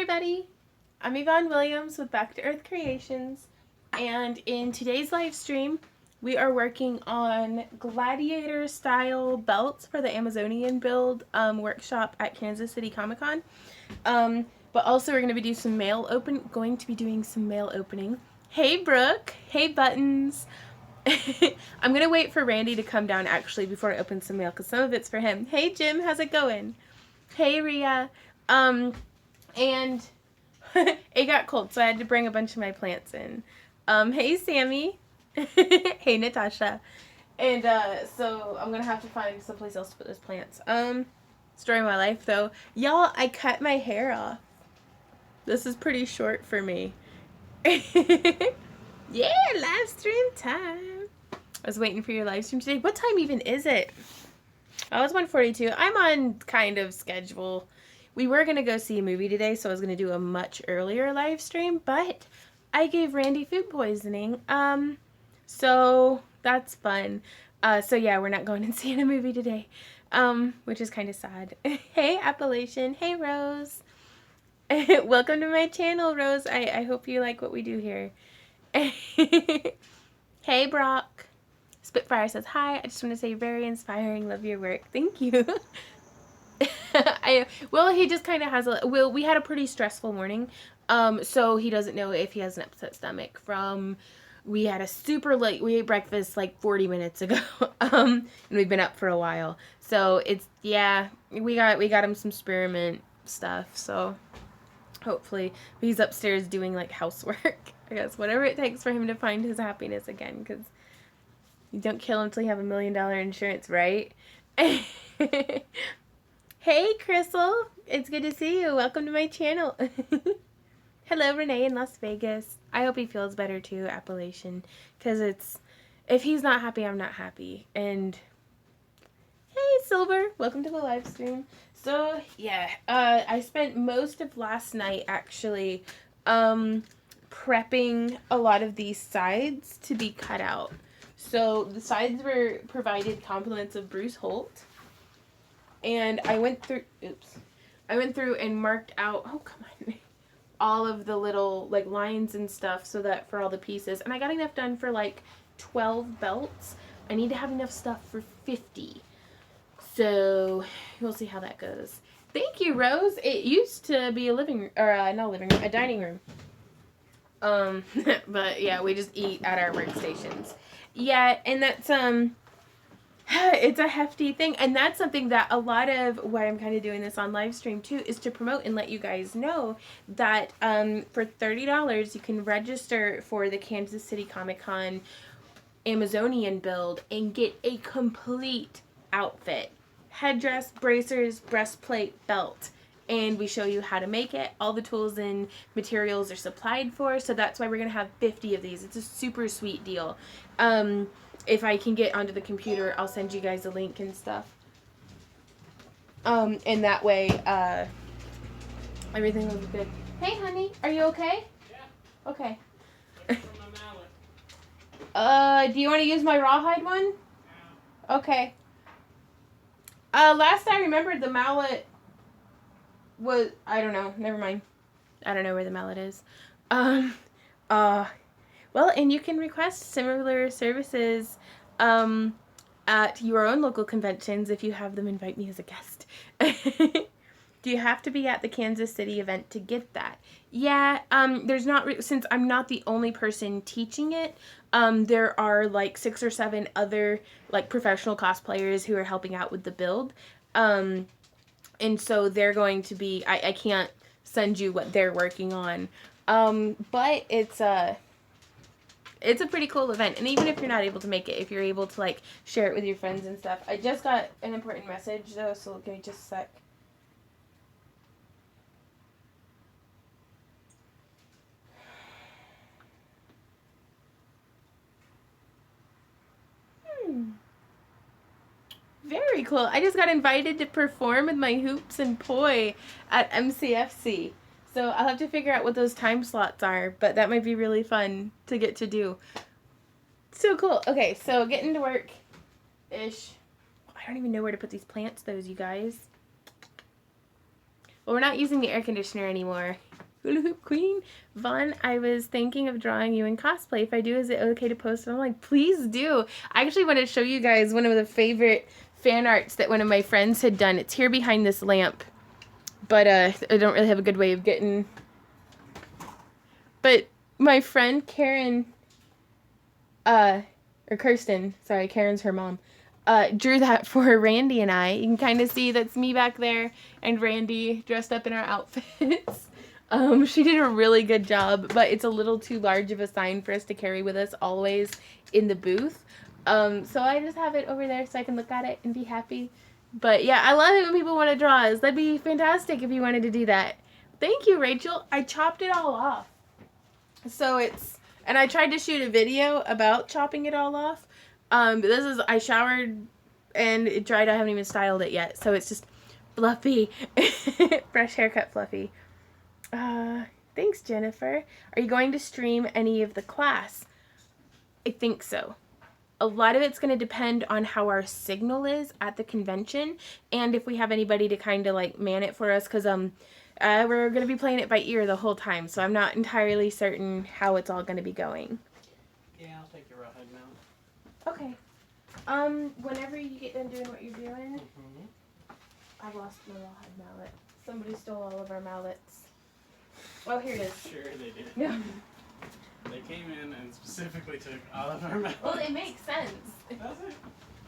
everybody, I'm Yvonne Williams with Back to Earth Creations, and in today's live stream we are working on gladiator style belts for the Amazonian build workshop at Kansas City Comic Con. But also we're going to be doing some mail opening. Hey Brooke, hey Buttons. I'm going to wait for Randy to come down actually before I open some mail because some of it's for him. Hey Jim, how's it going? Hey Rhea. And it got cold, so I had to bring a bunch of my plants in. Hey, Sammy. Hey, Natasha. And, so I'm gonna have to find someplace else to put those plants. Story of my life, though. Y'all, I cut my hair off. This is pretty short for me. Yeah, live stream time. I was waiting for your live stream today. What time even is it? Oh, it's 1:42. I'm on kind of schedule. We were going to go see a movie today, so I was going to do a much earlier live stream, but I gave Randy food poisoning. So that's fun. So yeah, we're not going and seeing a movie today, which is kind of sad. Hey, Appalachian. Hey, Rose. Welcome to my channel, Rose. I hope you like what we do here. Hey, Brock. Spitfire says, hi, I just want to say very inspiring. Love your work. Thank you. Well, he just kind of has we had a pretty stressful morning. So he doesn't know if he has an upset stomach from, we had a super late, we ate breakfast like 40 minutes ago. And we've been up for a while. So it's, yeah, we got him some spearmint stuff. So hopefully he's upstairs doing like housework, I guess, whatever it takes for him to find his happiness again. Cause you don't kill him until you have $1 million insurance, right? Hey, Crystal. It's good to see you. Welcome to my channel. Hello, Renee in Las Vegas. I hope he feels better too, Appalachian. Because if he's not happy, I'm not happy. And hey, Silver. Welcome to the live stream. So, yeah. I spent most of last night actually prepping a lot of these sides to be cut out. So, the sides were provided compliments of Bruce Holt. And I went through and marked out, oh, come on, all of the little, like, lines and stuff so that for all the pieces. And I got enough done for, like, 12 belts. I need to have enough stuff for 50. So, we'll see how that goes. Thank you, Rose. It used to be a dining room. But, yeah, we just eat at our workstations. Yeah, and that's, it's a hefty thing, and that's something that a lot of why I'm kind of doing this on live stream too is to promote and let you guys know that for $30 you can register for the Kansas City Comic Con Amazonian build and get a complete outfit, headdress, bracers, breastplate, belt, and we show you how to make it. All the tools and materials are supplied for, so that's why we're gonna have 50 of these. It's a super sweet deal. If I can get onto the computer, I'll send you guys a link and stuff. And that way, everything will be good. Hey, honey, are you okay? Yeah. Okay. Do you want to use my rawhide one? Yeah. Okay. Last I remembered, the mallet was, I don't know, never mind. I don't know where the mallet is. Well, and you can request similar services at your own local conventions if you have them invite me as a guest. Do you have to be at the Kansas City event to get that? Yeah, there's not, since I'm not the only person teaching it, there are like 6 or 7 other like professional cosplayers who are helping out with the build. And so they're going to be, I can't send you what they're working on. But it's a pretty cool event, and even if you're not able to make it, if you're able to like share it with your friends and stuff. I just got an important message though, so give me just a sec. Very cool. I just got invited to perform with my hoops and poi at MCFC. So I'll have to figure out what those time slots are, but that might be really fun to get to do. So cool. Okay, so getting to work-ish. I don't even know where to put these plants, though, you guys. Well, we're not using the air conditioner anymore. Hula hoop queen. Vaughn, I was thinking of drawing you in cosplay. If I do, is it okay to post? I'm like, please do. I actually want to show you guys one of the favorite fan arts that one of my friends had done. It's here behind this lamp. But I don't really have a good way of getting... But my friend Karen, or Kirsten, sorry, Karen's her mom, drew that for Randy and I. You can kind of see that's me back there and Randy dressed up in our outfits. She did a really good job, but it's a little too large of a sign for us to carry with us always in the booth. So I just have it over there so I can look at it and be happy. But yeah, I love it when people want to draw us. That'd be fantastic if you wanted to do that. Thank you, Rachel. I chopped it all off. So it's, and I tried to shoot a video about chopping it all off. I showered and it dried. I haven't even styled it yet. So it's just fluffy. Fresh haircut fluffy. Thanks, Jennifer. Are you going to stream any of the class? I think so. A lot of it's going to depend on how our signal is at the convention and if we have anybody to kind of like man it for us, because we're going to be playing it by ear the whole time, so I'm not entirely certain how it's all going to be going. Yeah, I'll take your rawhide mount. Okay. Whenever you get done doing what you're doing, I've lost my rawhide mallet. Somebody stole all of our mallets. Oh, here it is. Sure they did. Yeah. They came in and specifically took all of our mallets. Well, it makes sense. Does it?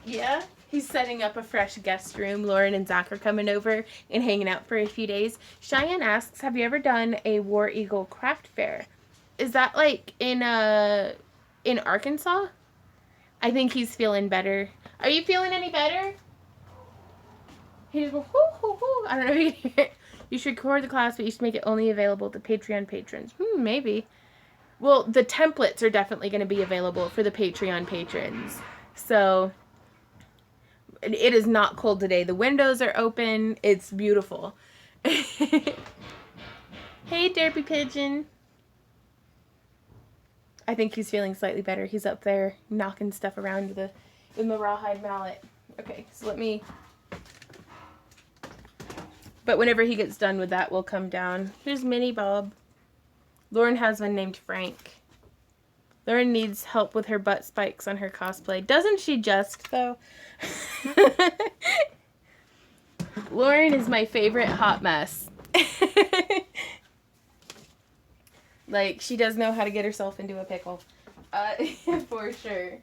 Yeah. He's setting up a fresh guest room. Lauren and Zach are coming over and hanging out for a few days. Cheyenne asks, have you ever done a War Eagle craft fair? Is that like in Arkansas? I think he's feeling better. Are you feeling any better? He just goes, hoo, hoo, hoo. I don't know if you can hear it. You should record the class, but you should make it only available to Patreon patrons. Maybe. Well, the templates are definitely going to be available for the Patreon patrons. So, it is not cold today. The windows are open. It's beautiful. Hey, Derpy Pigeon. I think he's feeling slightly better. He's up there knocking stuff around in the rawhide mallet. Okay, so let me... But whenever he gets done with that, we'll come down. Here's Minnie Bob. Lauren has one named Frank. Lauren needs help with her butt spikes on her cosplay. Doesn't she just, though? Lauren is my favorite hot mess. Like, she does know how to get herself into a pickle. For sure.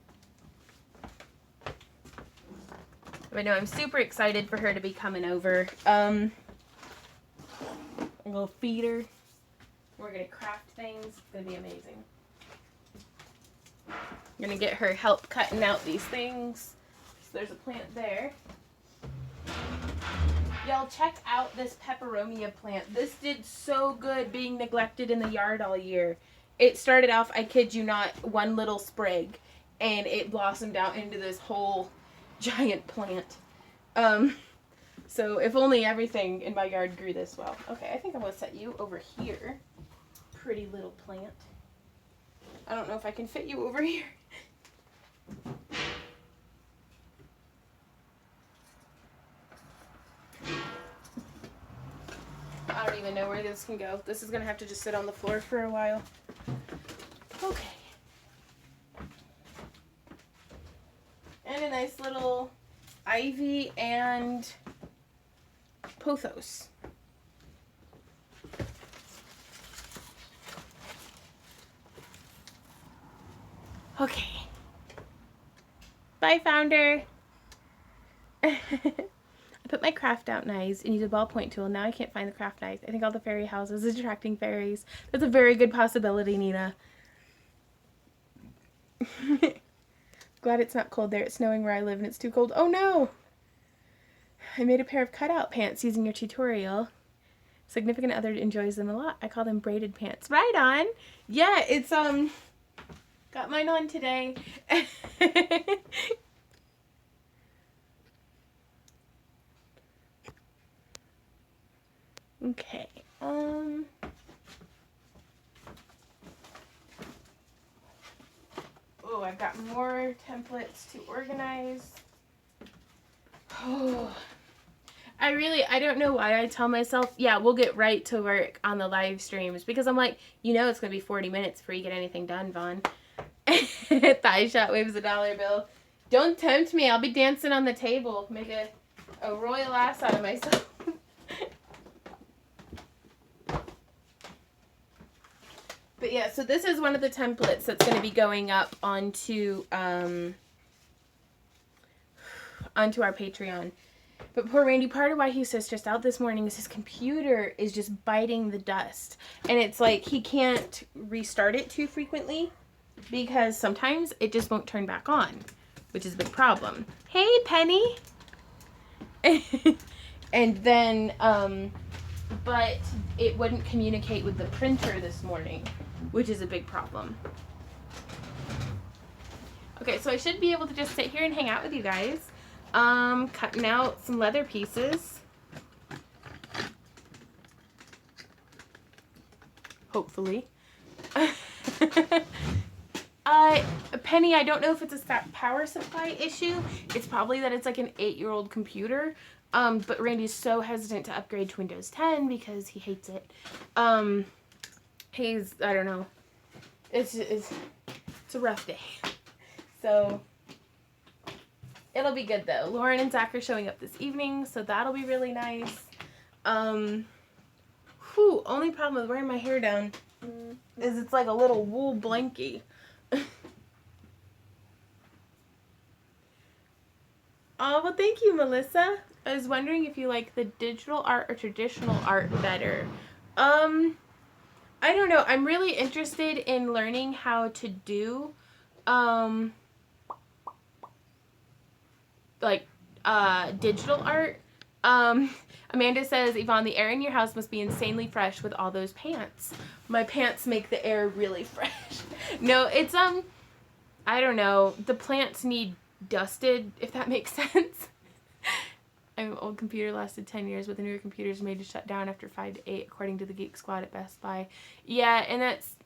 But no, I'm super excited for her to be coming over. A little feeder. We're going to craft things. It's going to be amazing. I'm going to get her help cutting out these things. So there's a plant there. Y'all check out this peperomia plant. This did so good being neglected in the yard all year. It started off, I kid you not, one little sprig. And it blossomed out into this whole giant plant. So if only everything in my yard grew this well. Okay, I think I'm going to set you over here. Pretty little plant. I don't know if I can fit you over here. I don't even know where this can go. This is going to have to just sit on the floor for a while. Okay. And a nice little ivy and pothos. Okay. Bye, Founder. I put my craft out knives and used a ballpoint tool. Now I can't find the craft knife. I think all the fairy houses is attracting fairies. That's a very good possibility, Nina. Glad it's not cold there. It's snowing where I live and it's too cold. Oh no! I made a pair of cutout pants using your tutorial. Significant other enjoys them a lot. I call them braided pants. Right on! Yeah, it's, got mine on today. Okay, oh, I've got more templates to organize. Oh, I don't know why I tell myself, yeah, we'll get right to work on the live streams, because I'm like, it's going to be 40 minutes before you get anything done, Vaughn. Thigh shot waves $1 bill. Don't tempt me. I'll be dancing on the table. Make a royal ass out of myself. But yeah, so this is one of the templates that's going to be going up onto our Patreon. But poor Randy, part of why he's so stressed out this morning is his computer is just biting the dust. And it's like he can't restart it too frequently because sometimes it just won't turn back on, which is a big problem. Hey, Penny! And then, but it wouldn't communicate with the printer this morning, which is a big problem. Okay, so I should be able to just sit here and hang out with you guys. Cutting out some leather pieces. Hopefully. Penny, I don't know if it's a power supply issue. It's probably that it's like an 8-year-old computer. But Randy's so hesitant to upgrade to Windows 10 because he hates it. I don't know. It's a rough day. So it'll be good though. Lauren and Zach are showing up this evening, so that'll be really nice. Only problem with wearing my hair down is it's like a little wool blankie. Oh, well, thank you, Melissa. I was wondering if you like the digital art or traditional art better. I don't know. I'm really interested in learning how to do, digital art. Amanda says, Yvonne, the air in your house must be insanely fresh with all those pants. My pants make the air really fresh. No, it's, I don't know. The plants need dusted, if that makes sense. An old computer lasted 10 years, but the newer computer is made to shut down after 5 to 8, according to the Geek Squad at Best Buy. Yeah, and that's,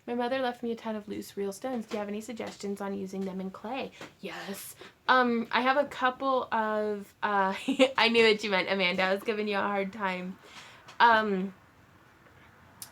my mother left me a ton of loose real stones. Do you have any suggestions on using them in clay? Yes. I have a couple of, I knew what you meant, Amanda. I was giving you a hard time.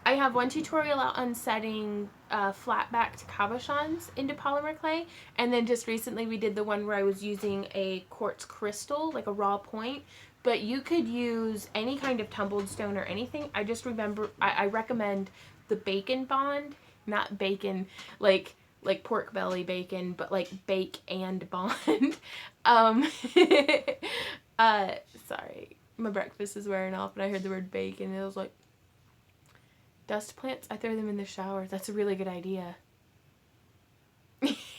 I have one tutorial out on setting flat-backed cabochons into polymer clay, and then just recently we did the one where I was using a quartz crystal, like a raw point, but you could use any kind of tumbled stone or anything. I just remember, I recommend the bacon bond, not bacon like pork belly bacon, but like bake and bond. Sorry, my breakfast is wearing off and I heard the word bacon and it was like, dust plants, I throw them in the shower. That's a really good idea.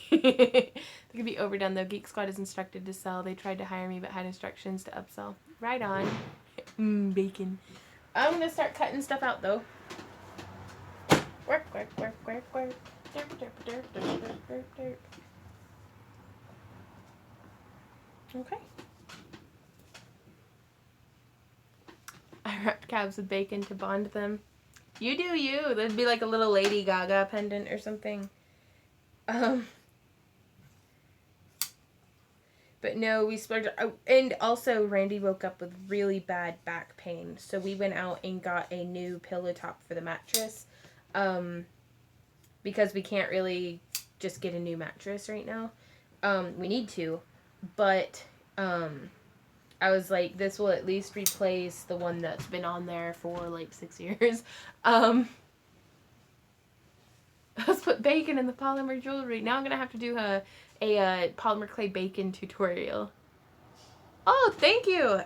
They could be overdone though. Geek Squad is instructed to sell. They tried to hire me but had instructions to upsell. Right on. Bacon. I'm gonna start cutting stuff out though. Work, work, work, work, work. Derp, derp, derp, derp, derp, derp, derp. Okay. I wrapped calves with bacon to bond them. You do you. That'd be like a little Lady Gaga pendant or something. But no, we splurged. And also, Randy woke up with really bad back pain. So we went out and got a new pillow top for the mattress. Because we can't really just get a new mattress right now. We need to. But, I was like, this will at least replace the one that's been on there for like 6 years. Let's put bacon in the polymer jewelry. Now I'm going to have to do a polymer clay bacon tutorial. Oh, thank you.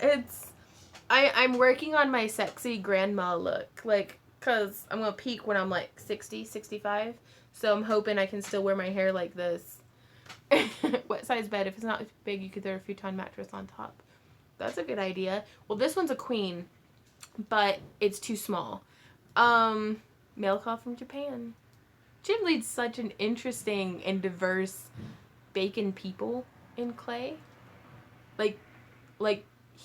I'm working on my sexy grandma look. Like, because I'm going to peak when I'm like 60, 65. So I'm hoping I can still wear my hair like this. What size bed? If it's not big, you could throw a futon mattress on top. That's a good idea. Well, this one's a queen, but it's too small. Mail call from Japan. Jim leads such an interesting and diverse bacon people in clay. Like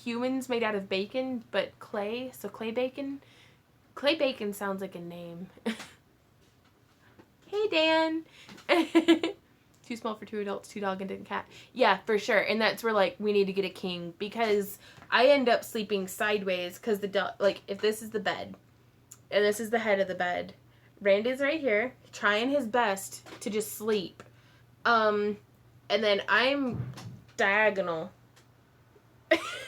humans made out of bacon, but clay. So clay bacon. Clay bacon sounds like a name. Hey, Dan. Too small for 2 adults, 2 dog, and 1 cat. Yeah, for sure. And that's where, like, we need to get a king, because I end up sleeping sideways because the dog, like, if this is the bed and this is the head of the bed, Randy's right here trying his best to just sleep. And then I'm diagonal.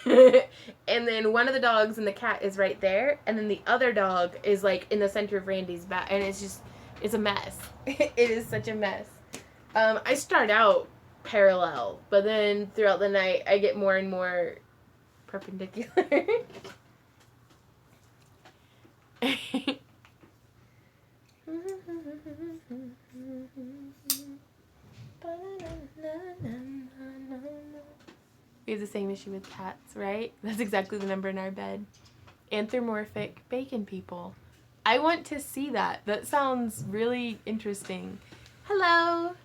And then one of the dogs and the cat is right there, and then the other dog is, like, in the center of Randy's back, and it's a mess. It is such a mess. I start out parallel, but then throughout the night I get more and more perpendicular. We have the same issue with cats, right? That's exactly the number in our bed. Anthropomorphic bacon people. I want to see that. That sounds really interesting. Hello.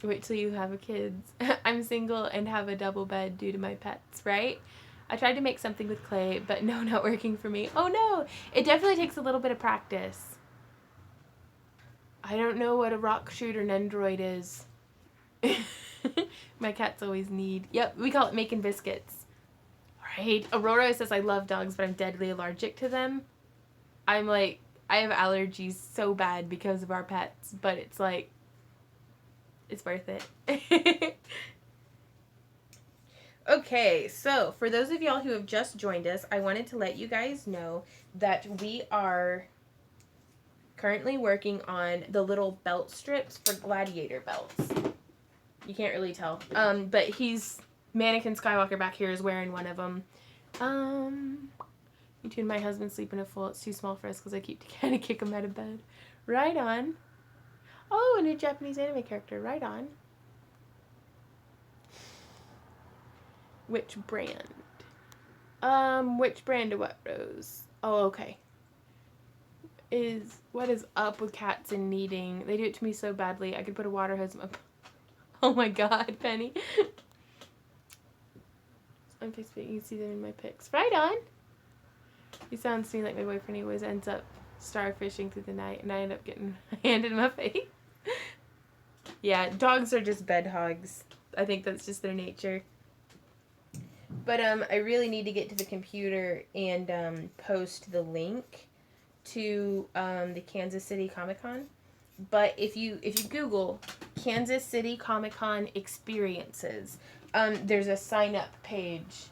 Wait till you have a kids. I'm single and have a double bed due to my pets, right? I tried to make something with clay, but no, not working for me. Oh no! It definitely takes a little bit of practice. I don't know what a rock shooter nendroid is. My cats always need. Yep, we call it making biscuits. Right. Aurora says, I love dogs, but I'm deadly allergic to them. I'm like, I have allergies so bad because of our pets, but it's like, it's worth it. Okay, so for those of y'all who have just joined us, I wanted to let you guys know that we are currently working on the little belt strips for gladiator belts. You can't really tell. But Mannequin Skywalker back here is wearing one of them. Me too and my husband sleep in a full. It's too small for us because I keep trying to kick him out of bed. Right on. Oh, a new Japanese anime character. Right on. Which brand? Which brand of what, Rose? Oh, okay. What is up with cats and kneading? They do it to me so badly. I could put a water hose in my... Oh my god, Penny. On Facebook, you can see them in my pics. Right on. He sounds to me like my boyfriend. He always ends up starfishing through the night, and I end up getting a hand in my face. Yeah, dogs are just bed hogs. I think that's just their nature. But I really need to get to the computer and post the link to the Kansas City Comic-Con. But if you Google Kansas City Comic-Con experiences, there's a sign-up page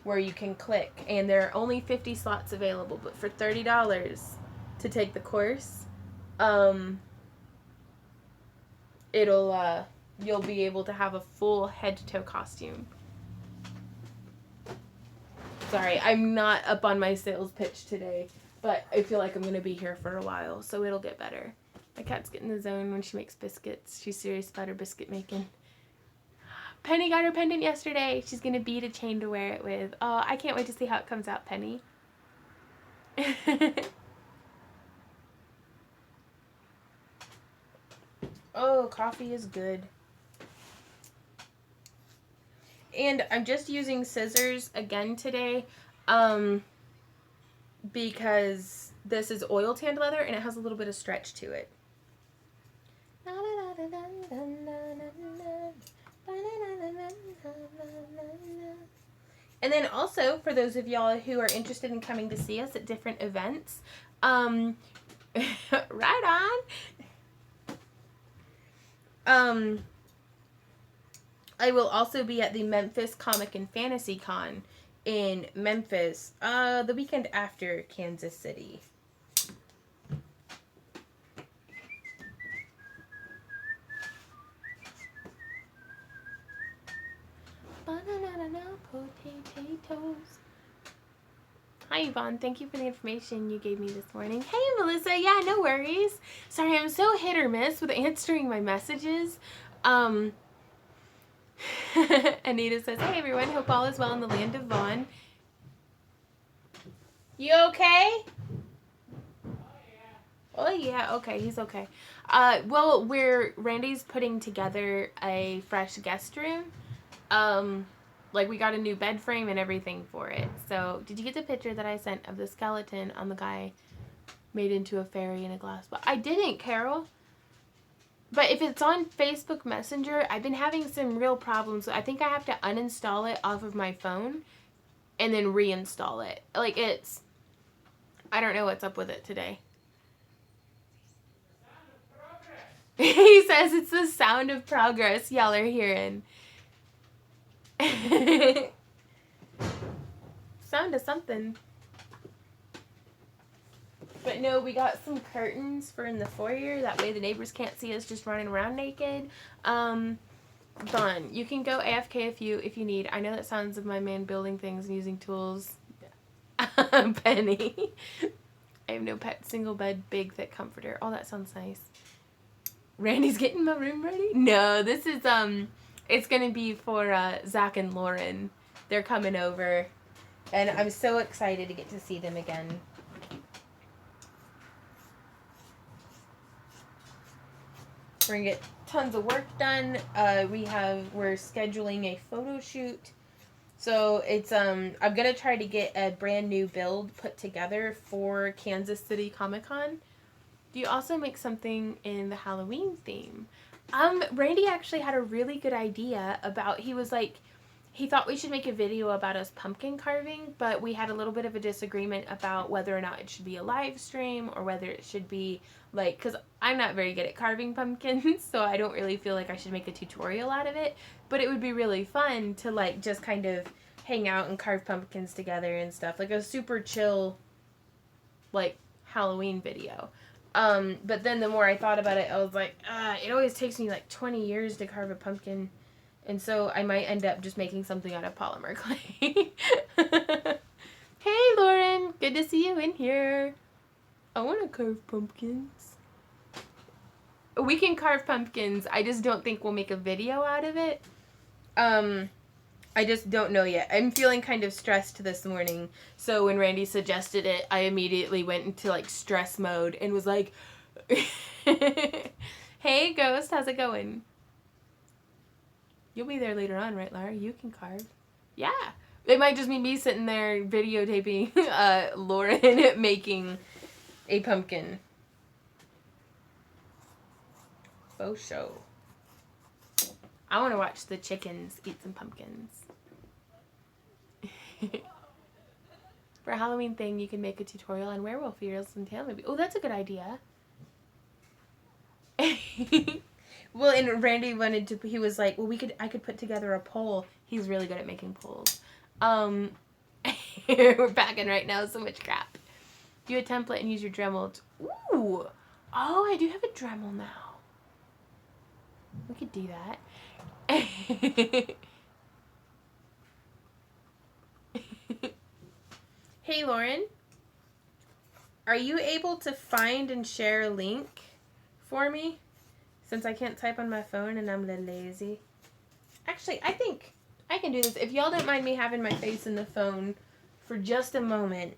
where you can click, and there are only 50 slots available. But for $30 to take the course, you'll be able to have a full head-to-toe costume. Sorry, I'm not up on my sales pitch today, but I feel like I'm going to be here for a while, so it'll get better. My cat's getting in the zone when she makes biscuits. She's serious about her biscuit making. Penny got her pendant yesterday. She's going to beat a chain to wear it with. Oh, I can't wait to see how it comes out, Penny. Oh, coffee is good. And I'm just using scissors again today because this is oil tanned leather and it has a little bit of stretch to it. And then also, for those of y'all who are interested in coming to see us at different events, right on. I will also be at the Memphis Comic and Fantasy Con in Memphis the weekend after Kansas City. Potatoes. Hi Yvonne, thank you for the information you gave me this morning. Hey Melissa, yeah, no worries. Sorry, I'm so hit or miss with answering my messages. Anita says, hey everyone, hope all is well in the land of Vaughn. You okay? Oh yeah, okay, he's okay. Well, Randy's putting together a fresh guest room. Like we got a new bed frame and everything for it. So, did you get the picture that I sent of the skeleton on the guy made into a fairy in a glass box? I didn't, Carol. But if it's on Facebook Messenger, I've been having some real problems. I think I have to uninstall it off of my phone and then reinstall it. Like, it's... I don't know what's up with it today. He says it's the sound of progress y'all are hearing. Sound of something. But no, we got some curtains for in the foyer. That way the neighbors can't see us just running around naked. Done. You can go AFK if you need. I know that sounds of my man building things and using tools. Penny. I have no pet, single bed, big, thick comforter. Oh, that sounds nice. Randy's getting my room ready? No, this is, it's gonna be for, Zach and Lauren. They're coming over. And I'm so excited to get to see them again. We're gonna get tons of work done. We're scheduling a photo shoot. So it's, I'm gonna try to get a brand new build put together for Kansas City Comic-Con. Do you also make something in the Halloween theme? Randy actually had a really good idea about, he was like, he thought we should make a video about us pumpkin carving, but we had a little bit of a disagreement about whether or not it should be a live stream or whether it should be like, because I'm not very good at carving pumpkins, so I don't really feel like I should make a tutorial out of it, but it would be really fun to like just kind of hang out and carve pumpkins together and stuff, like a super chill like Halloween video. But then the more I thought about it, I was like, it always takes me like 20 years to carve a pumpkin. And so I might end up just making something out of polymer clay. Hey, Lauren. Good to see you in here. I want to carve pumpkins. We can carve pumpkins. I just don't think we'll make a video out of it. I just don't know yet. I'm feeling kind of stressed this morning. So when Randy suggested it, I immediately went into like stress mode and was like, hey, Ghost, how's it going? You'll be there later on, right, Lara? You can carve. Yeah. It might just be me sitting there videotaping Lauren making a pumpkin. Faux show. I want to watch the chickens eat some pumpkins. For a Halloween thing, you can make a tutorial on werewolf ears and tail maybe. Oh, that's a good idea. Well, and Randy wanted to, he was like, well, I could put together a poll. He's really good at making polls. We're packing right now, so much crap. Do a template and use your Dremel. Ooh. Oh, I do have a Dremel now. We could do that. Hey, Lauren. Are you able to find and share a link for me? Since I can't type on my phone and I'm a little lazy. Actually, I think I can do this. If y'all don't mind me having my face in the phone for just a moment.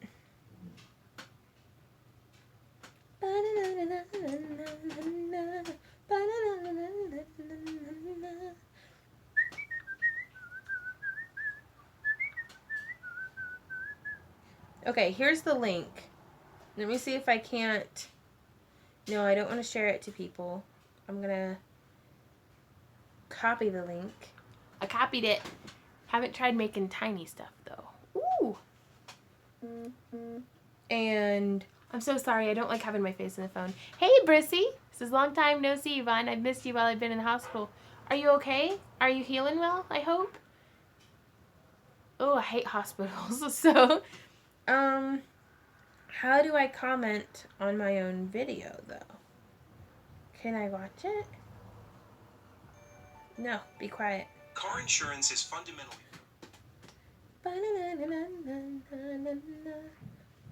Okay, here's the link. Let me see if I can't... No, I don't want to share it to people. I'm gonna copy the link. I copied it. Haven't tried making tiny stuff, though. Ooh! And I'm so sorry. I don't like having my face in the phone. Hey, Brissy! This is long time no see, Yvonne. I've missed you while I've been in the hospital. Are you okay? Are you healing well, I hope? Oh, I hate hospitals. So, how do I comment on my own video, though? Can I watch it? No, be quiet. Car insurance is fundamentally...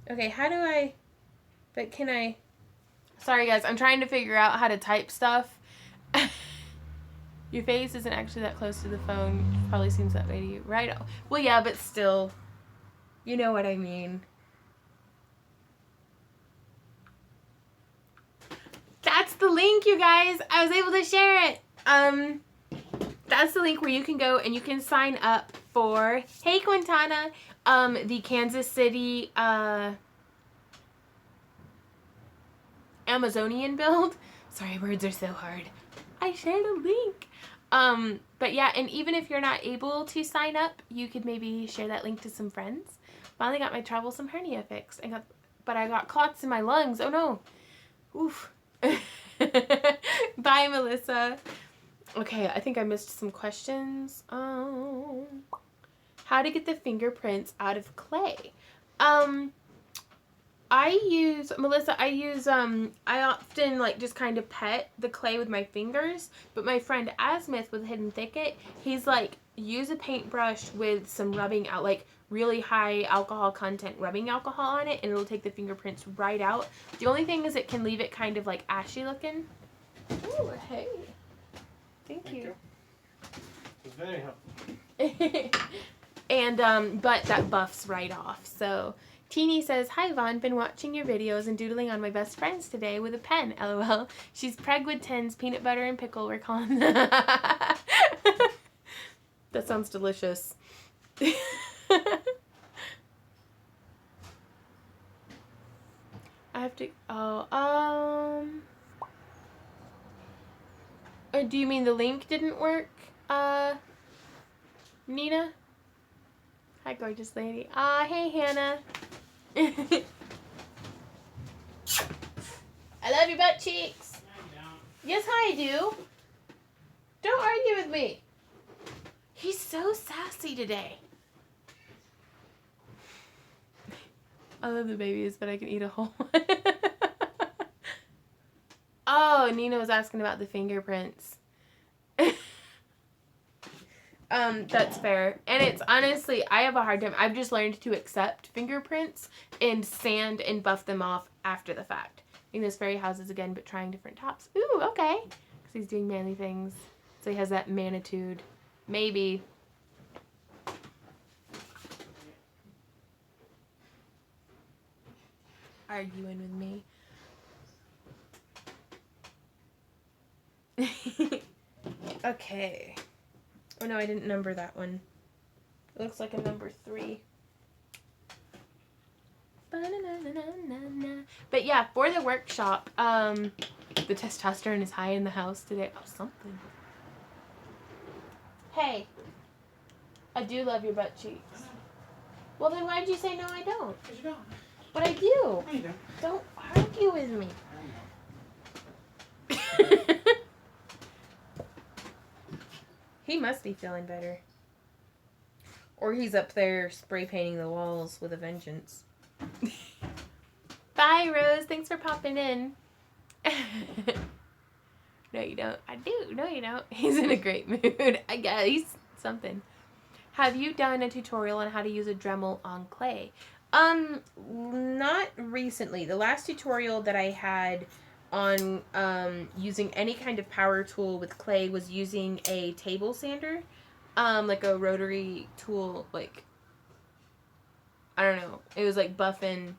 Okay, how do I... But can I... Sorry, guys. I'm trying to figure out how to type stuff. Your face isn't actually that close to the phone. Probably seems that way to you. Right? Well, yeah, but still. You know what I mean. That's the link, you guys. I was able to share it. That's the link where you can go and you can sign up for, hey Quintana, the Kansas City Amazonian build. Sorry, words are so hard. I shared a link. But yeah, and even if you're not able to sign up, you could maybe share that link to some friends. Finally got my troublesome hernia fixed. But I got clots in my lungs. Oh no. Oof. Bye, Melissa. Okay, I think I missed some questions. How to get the fingerprints out of clay. Melissa, I often like just kind of pet the clay with my fingers, but my friend Asmith with Hidden Thicket, he's like, use a paintbrush with some rubbing out, like really high alcohol content rubbing alcohol on it, and it'll take the fingerprints right out. The only thing is it can leave it kind of like ashy looking. Ooh, hey. Thank you. It was very helpful. And, but that buffs right off, so... Teeny says, hi Vaughn, been watching your videos and doodling on my best friends today with a pen, lol. She's preg with tens, peanut butter and pickle, we're calling that. That sounds delicious. I have to, do you mean the link didn't work, Nina? Hi, gorgeous lady. Hey, Hannah. I love your butt cheeks. No, you don't. Yes, I do. Don't argue with me. He's so sassy today. I love the babies, but I can eat a whole one. Oh, Nina was asking about the fingerprints. That's fair. And it's honestly, I have a hard time. I've just learned to accept fingerprints and sand and buff them off after the fact. In those fairy houses again, but trying different tops. Ooh, okay. Because he's doing manly things. So he has that manitude. Maybe. Arguing with me. Okay. Oh no, I didn't number that one. It looks like a number 3. But yeah, for the workshop, the testosterone is high in the house today. Oh, something. Hey, I do love your butt cheeks. Well, then why did you say no, I don't? Because you don't. But I do. No, you don't. Don't argue with me. He must be feeling better. Or he's up there spray painting the walls with a vengeance. Bye, Rose. Thanks for popping in. No, you don't. I do. No, you don't. He's in a great mood. I guess. He's something. Have you done a tutorial on how to use a Dremel on clay? Not recently. The last tutorial that I had on using any kind of power tool with clay was using a table sander, like a rotary tool, like, I don't know, it was like buffing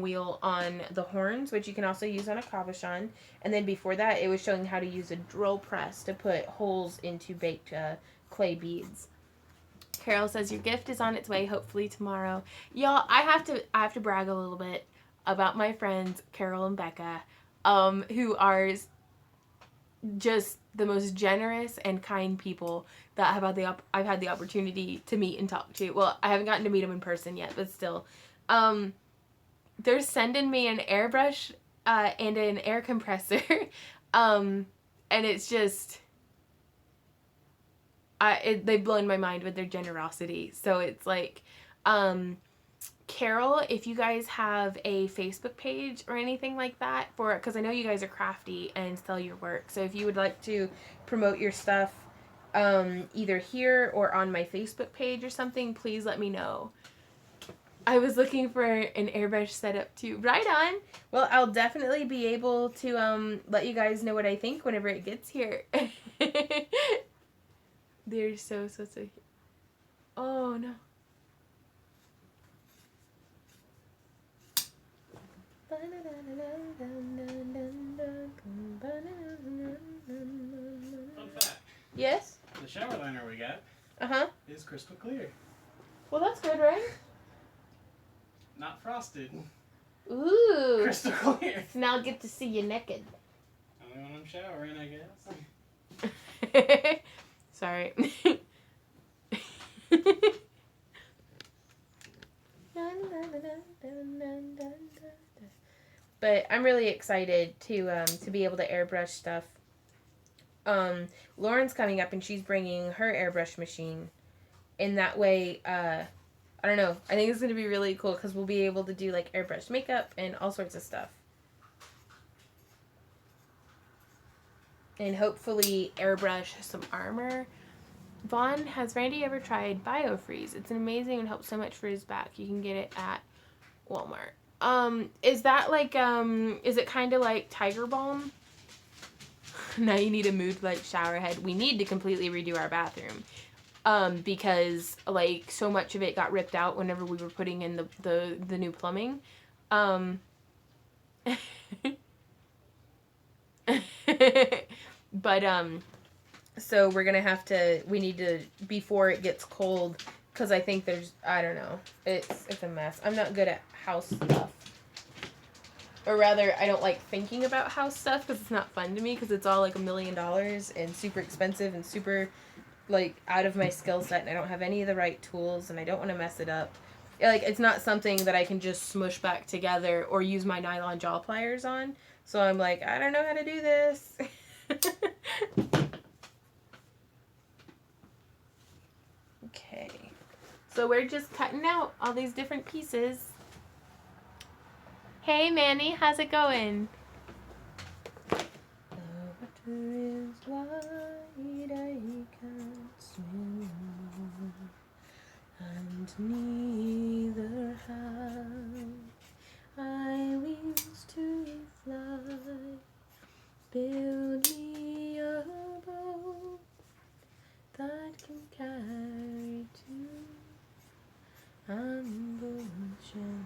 wheel on the horns, which you can also use on a cabochon. And then before that, it was showing how to use a drill press to put holes into baked clay beads. Carol says your gift is on its way, hopefully tomorrow. Y'all, I have to brag a little bit about my friends Carol and Becca, who are just the most generous and kind people that I've had the opportunity to meet and talk to. Well, I haven't gotten to meet them in person yet, but still. They're sending me an airbrush and an air compressor, and it's just... they've blown my mind with their generosity. So it's like, Carol, if you guys have a Facebook page or anything like that because I know you guys are crafty and sell your work. So if you would like to promote your stuff, either here or on my Facebook page or something, please let me know. I was looking for an airbrush setup too. Right on. Well, I'll definitely be able to let you guys know what I think whenever it gets here. They're so oh no. Fun fact. Yes? The shower liner we got Uh-huh. is crystal clear. Well, that's good, right? Not frosted. Ooh. Crystal clear. So now I'll get to see you naked. Only one showering, I guess. Sorry. But I'm really excited to be able to airbrush stuff. Lauren's coming up and she's bringing her airbrush machine, and that way, I don't know. I think it's gonna be really cool because we'll be able to do like airbrush makeup and all sorts of stuff, and hopefully airbrush some armor. Vaughn, has Randy ever tried BioFreeze? It's amazing and helps so much for his back. You can get it at Walmart. Is that like, is it kind of like Tiger Balm? Now you need a mood like shower head. We need to completely redo our bathroom. Because like so much of it got ripped out whenever we were putting in the new plumbing. But, so we're gonna have to, we need to, before it gets cold, because I think there's, I don't know, it's a mess. I'm not good at house stuff. Or rather, I don't like thinking about house stuff because it's not fun to me because it's all like $1 million and super expensive and super like out of my skill set, and I don't have any of the right tools and I don't want to mess it up. Like, it's not something that I can just smush back together or use my nylon jaw pliers on. So I'm like, I don't know how to do this. Okay. So we're just cutting out all these different pieces. Hey Manny, how's it going? The water is wide, I can't swim, and neither have I wings to fly. Build me a boat that can carry two on the ocean.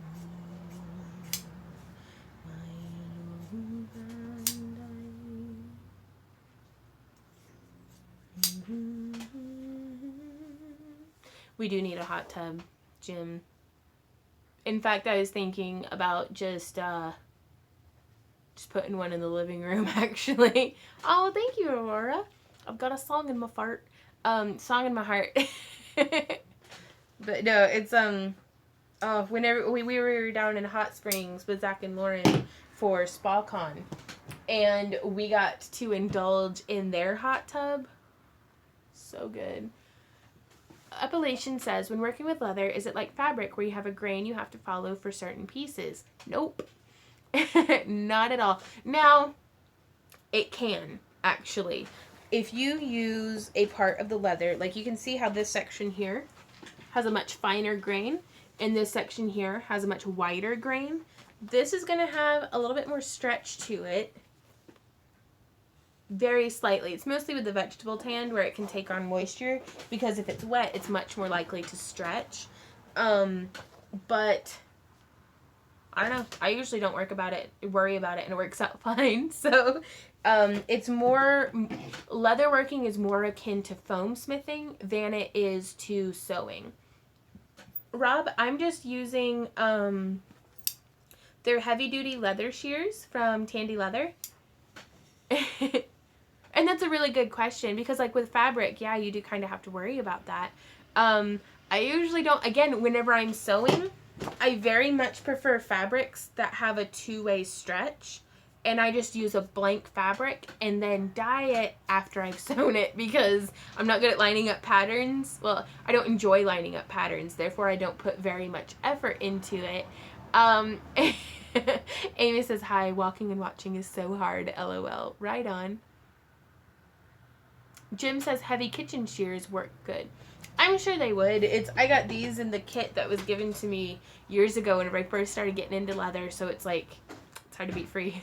We do need a hot tub, Jim. In fact, I was thinking about just putting one in the living room, actually. Oh, thank you, Aurora. I've got a song in my fart. Song in my heart. But no, it's, whenever we were down in Hot Springs with Zach and Lauren for SpaCon, and we got to indulge in their hot tub. So good. Appellation says, when working with leather, is it like fabric where you have a grain you have to follow for certain pieces? Nope. Not at all. Now, it can, actually. If you use a part of the leather, like you can see how this section here has a much finer grain, and this section here has a much wider grain. This is going to have a little bit more stretch to it. Very slightly. It's mostly with the vegetable tan where it can take on moisture, because if it's wet, it's much more likely to stretch. But I don't know. I usually don't worry about it, and it works out fine. So it's more, leather working is more akin to foam smithing than it is to sewing. Rob, I'm just using their heavy duty leather shears from Tandy Leather. And that's a really good question, because like with fabric, yeah, you do kind of have to worry about that. I usually don't, again, whenever I'm sewing, I very much prefer fabrics that have a two-way stretch, and I just use a blank fabric and then dye it after I've sewn it, because I'm not good at lining up patterns. Well, I don't enjoy lining up patterns, therefore I don't put very much effort into it. Amy says, hi, walking and watching is so hard, LOL. Right on. Jim says heavy kitchen shears work good. I'm sure they would. I got these in the kit that was given to me years ago whenever I first started getting into leather, so it's like, it's hard to beat free.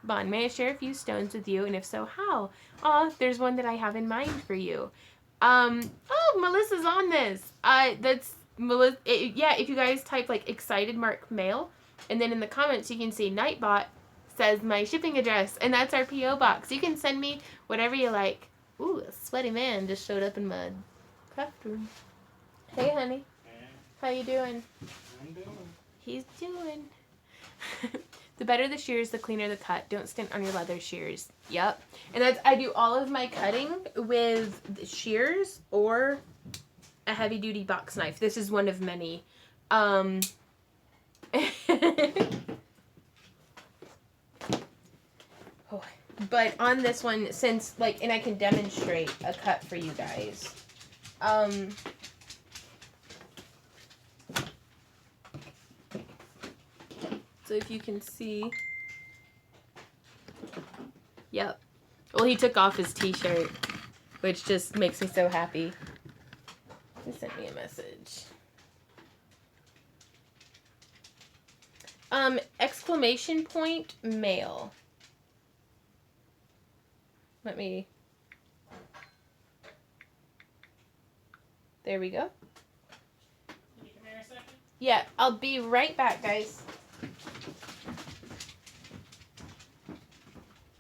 Bon, may I share a few stones with you, and if so, how? Aw, there's one that I have in mind for you. Oh, Melissa's on this. That's Melissa. Yeah, if you guys type like excited mark mail, and then in the comments you can see Nightbot says my shipping address, and that's our P.O. box. You can send me whatever you like. Ooh, a sweaty man just showed up in my craft room. Hey, honey. Hey, How you doing? I'm doing. He's doing. The better the shears, the cleaner the cut. Don't stint on your leather shears. Yep. And that's, I do all of my cutting with shears or a heavy duty box knife. This is one of many. But on this one, since like, and I can demonstrate a cut for you guys. So if you can see, yep. Well, he took off his t-shirt, which just makes me so happy. He sent me a message. Exclamation point mail. Let me. There we go. Can you come here a second? Yeah, I'll be right back, guys.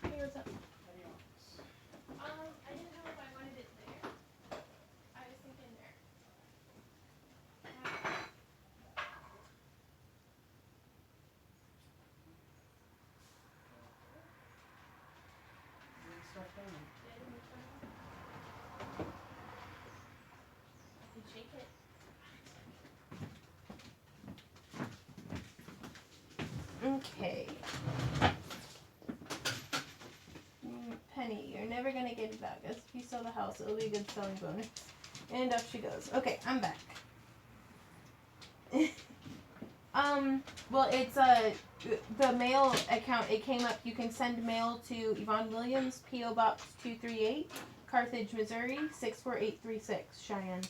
Hey, what's up? How do you want this? I didn't know if I wanted it there. I was thinking there. Start filming. I can shake it. Okay. Penny, you're never gonna get it back. If you sell the house, it'll be a good selling bonus. And up she goes. Okay, I'm back. Well, it's the mail account. It came up. You can send mail to Yvonne Williams, P.O. Box 238, Carthage, Missouri 64836, Cheyenne.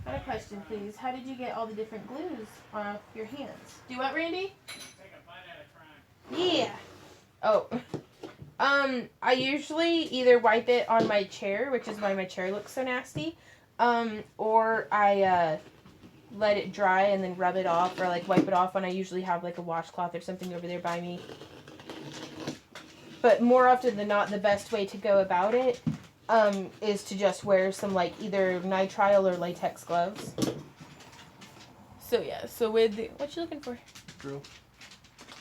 Got a question, please. How did you get all the different glues off your hands? Do what, Randy? Take a bite at a crime. Yeah. Oh. I usually either wipe it on my chair, which is why my chair looks so nasty, or I let it dry and then rub it off, or like wipe it off when I usually have like a washcloth or something over there by me. But more often than not, the best way to go about it is to just wear some like either nitrile or latex gloves. So yeah, so with the, what you looking for? Drill.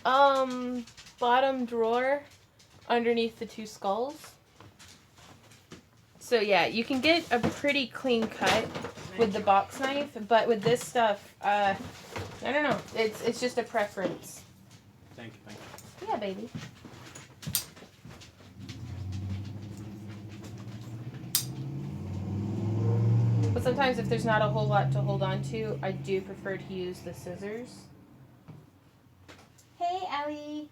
Bottom drawer underneath the two skulls. So yeah, you can get a pretty clean cut with the box knife, but with this stuff, I don't know. It's just a preference. Thank you, thank you. Yeah, baby. But sometimes if there's not a whole lot to hold on to, I do prefer to use the scissors. Hey, Allie.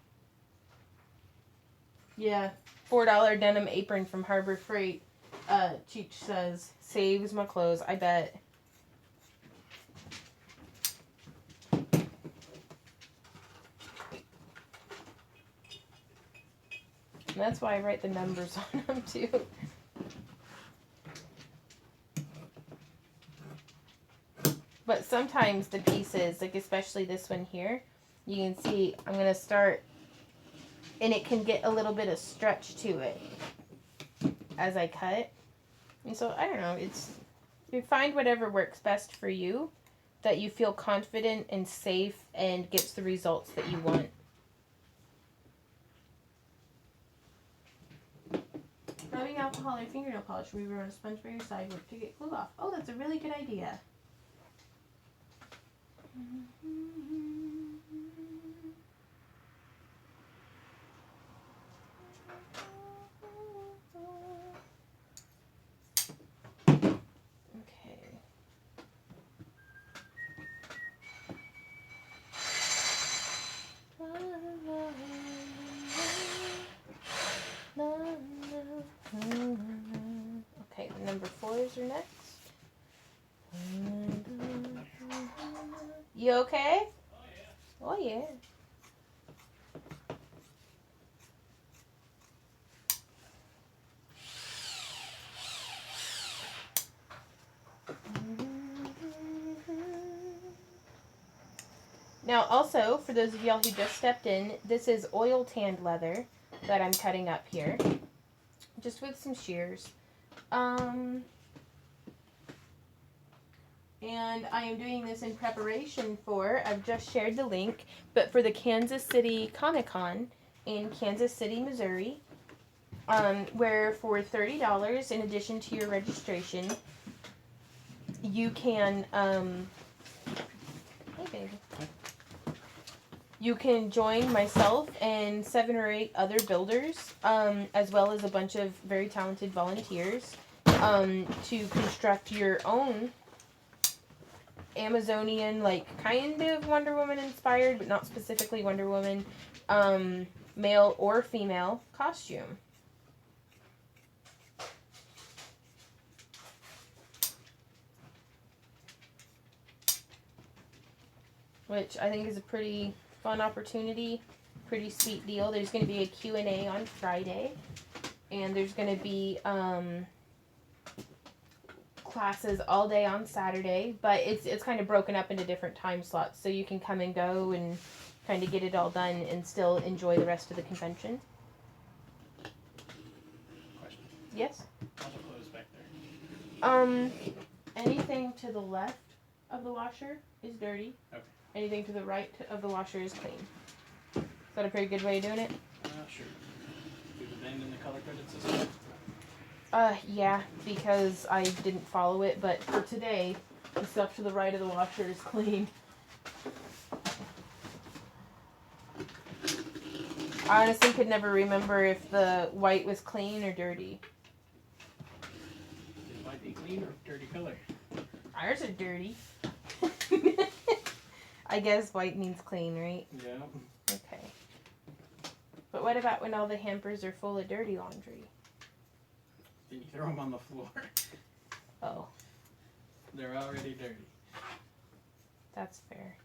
Yeah, $4 denim apron from Harbor Freight. Cheech says, saves my clothes, I bet. And that's why I write the numbers on them too. But sometimes the pieces, like especially this one here, you can see I'm going to start, and it can get a little bit of stretch to it as I cut. And so, I don't know, you find whatever works best for you, that you feel confident and safe and gets the results that you want. Rubbing alcohol or fingernail polish, remover on a sponge by your side work to get glue off. Oh, that's a really good idea. Okay, number 4s are next. You okay? Oh yeah. Now also, for those of y'all who just stepped in, this is oil tanned leather that I'm cutting up here. Just with some shears. And I am doing this in preparation for, I've just shared the link, but for the Kansas City Comic-Con in Kansas City, Missouri, where for $30 in addition to your registration, you can, hey baby. You can join myself and 7 or 8 other builders, as well as a bunch of very talented volunteers, to construct your own Amazonian, like, kind of Wonder Woman inspired, but not specifically Wonder Woman, male or female costume. Which I think is a pretty fun opportunity, pretty sweet deal. There's going to be a Q&A on Friday, and there's going to be classes all day on Saturday, but it's kind of broken up into different time slots, so you can come and go and kind of get it all done and still enjoy the rest of the convention. Question. Yes? How's the clothes back there? Anything to the left of the washer is dirty. Okay. Anything to the right of the washer is clean. Is that a pretty good way of doing it? Sure. Do the bend in the color-coded system? Yeah, because I didn't follow it, but for today, the stuff to the right of the washer is clean. I honestly could never remember if the white was clean or dirty. Is white be clean or dirty color? Ours are dirty. I guess white means clean, right? Yeah. Okay. But what about when all the hampers are full of dirty laundry? Then you throw them on the floor. Oh, They're already dirty. that's fair.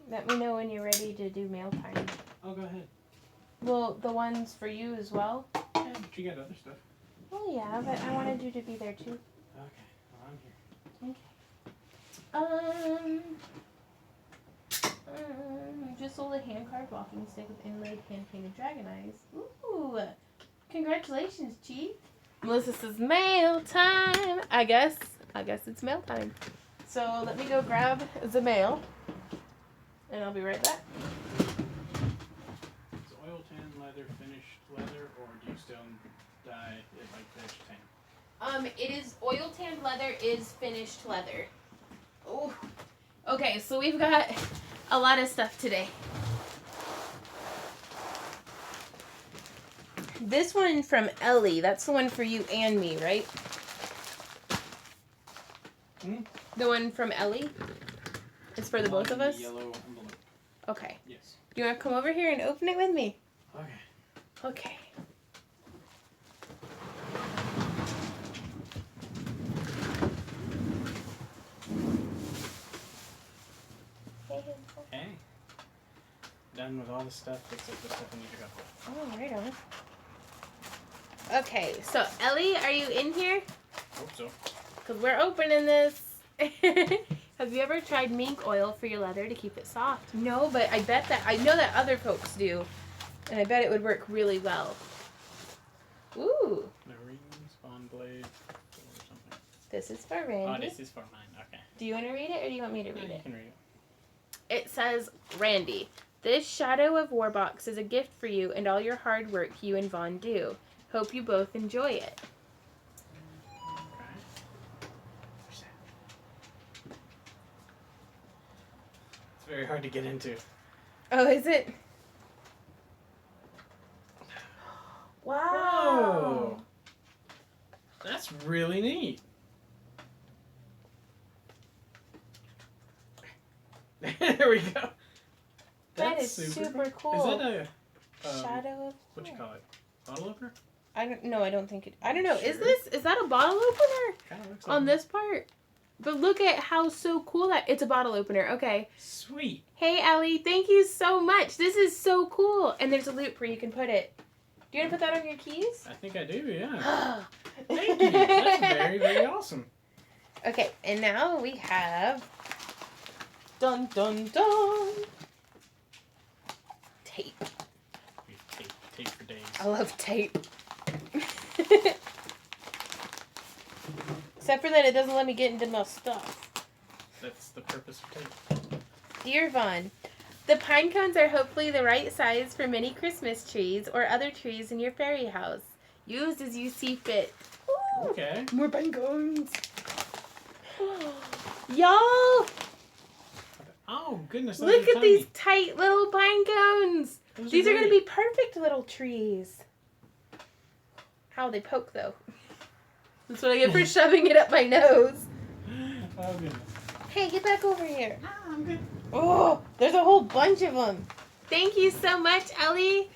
Let me know when you're ready to do mail time. Oh, go ahead. Well, the ones for you as well? Yeah, but you got other stuff. Oh yeah, but I wanted you to be there too. Okay, well, I'm here. Just sold a hand-carved walking stick with inlaid hand-painted dragon eyes. Ooh, congratulations, Chief. Melissa says mail time. I guess it's mail time. So let me go grab the mail, and I'll be right back. Is oil tan leather finished leather, or do you still dye it like fish tan? It is oil tanned leather is finished leather. Oh, okay. So we've got a lot of stuff today. This one from Ellie. That's the one for you and me, right? The one from Ellie. It's for the both of us. Yellow envelope. Okay. Yes. Do you want to come over here and open it with me? Okay. Okay. Hey. Done with all the stuff except the stuff I need to go. Oh, right on. Okay, so Ellie, are you in here? Hope so. Because we're opening this. Have you ever tried mink oil for your leather to keep it soft? No, but I know that other folks do. And I bet it would work really well. Ooh. Marine spawn blade or something. This is for Randy. Oh, this is for mine. Okay. Do you want to read it or do you want me to read You it? can read it. It says, Randy, this Shadow of War box is a gift for you and all your hard work you and Vaughn do. Hope you both enjoy it. It's very hard to get into. Oh, is it? Wow. Whoa. That's really neat. There we go. That is super cool. Is that a Shadow of what you War. call it? Bottle opener? I don't know. I don't think it. I don't know. Sure. Is that a bottle opener Kind of looks like on this part? But look at how so cool that it's a bottle opener. Okay. Sweet. Hey Ellie, thank you so much. This is so cool. And there's a loop where you can put it. Do you want to put that on your keys? I think I do. Yeah. Thank you. That's very, very awesome. Okay, and now we have dun dun dun tape. Tape for days. I love tape. Except for that it doesn't let me get into my stuff. That's the purpose of tape. Dear Vaughn, the pine cones are hopefully the right size for many Christmas trees or other trees in your fairy house. Used as you see fit. Ooh, Okay. more pine cones. Y'all, Oh, goodness. those look are at tiny. these tight little pine cones. Those These are going to great. be perfect little trees. How they poke, though. That's what I get for shoving it up my nose. Oh, goodness. Hey, get back over here. Ah, I'm good. Oh, there's a whole bunch of them. Thank you so much, Ellie.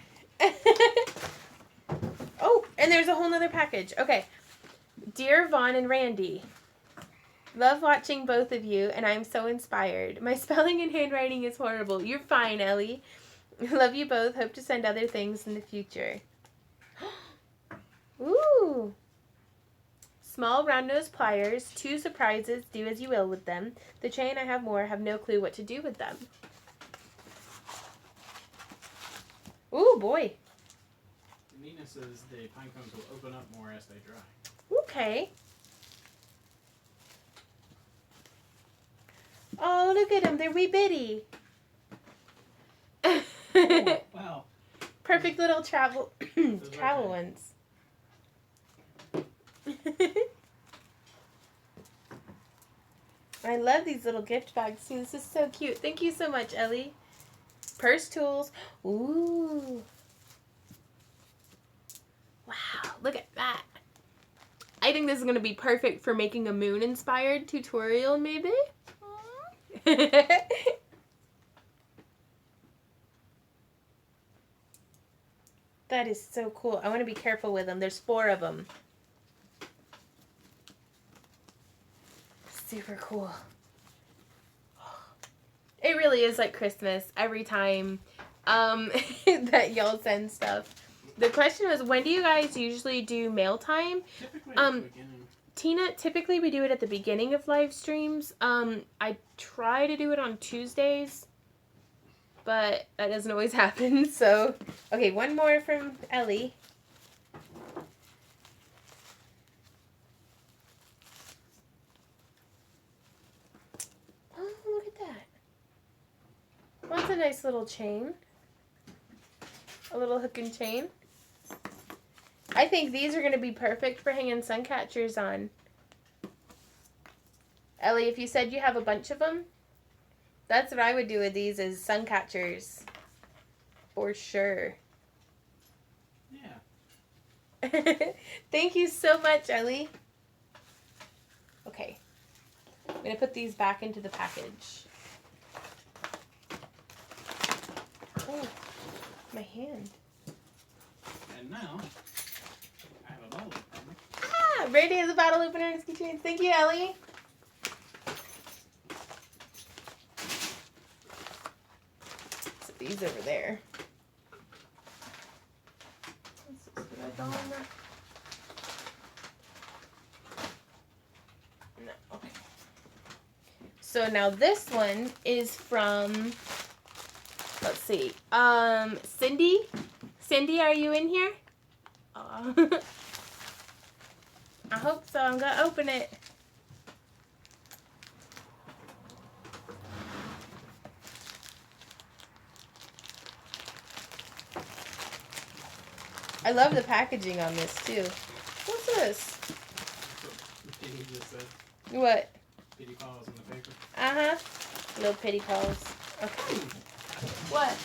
Oh, and there's a whole nother package. Okay. Dear Vaughn and Randy, love watching both of you, and I'm so inspired. My spelling and handwriting is horrible. You're fine, Ellie. Love you both. Hope to send other things in the future. Ooh. Small round nose pliers, 2 surprises, do as you will with them. The chain, I have more, have no clue what to do with them. Ooh, boy. The neatness is the pine cones will open up more as they dry. Okay. Oh, look at them. They're wee bitty. Oh, wow. Perfect little travel travel okay. ones. I love these little gift bags too. This is so cute. Thank you so much, Ellie. Purse tools. Ooh. Wow, look at that. I think this is going to be perfect for making a moon-inspired tutorial, maybe? That is so cool. I want to be careful with them. There's 4 of them. Super cool. It really is like Christmas every time that y'all send stuff. The question was, when do you guys usually do mail time? Typically at the beginning. Tina, typically we do it at the beginning of live streams. I try to do it on Tuesdays, but that doesn't always happen. So, okay, one more from Ellie. Oh, look at that. Well, that's a nice little chain. A little hook and chain. I think these are going to be perfect for hanging sun catchers on. Ellie, if you said you have a bunch of them, that's what I would do with these, is sun catchers. For sure. Yeah. Thank you so much, Ellie. Okay. I'm going to put these back into the package. Oh, my hand. And now, I have a bottle opener. Ah, Randy has a bottle opener and his keychains. Thank you, Ellie. Put these over there. No, okay. So now this one is from, let's see, Cindy. Cindy, are you in here? I hope so. I'm gonna open it. I love the packaging on this too. What's this? He just said, What? pity paws in the paper. Uh-huh. Little pity paws. Okay. What?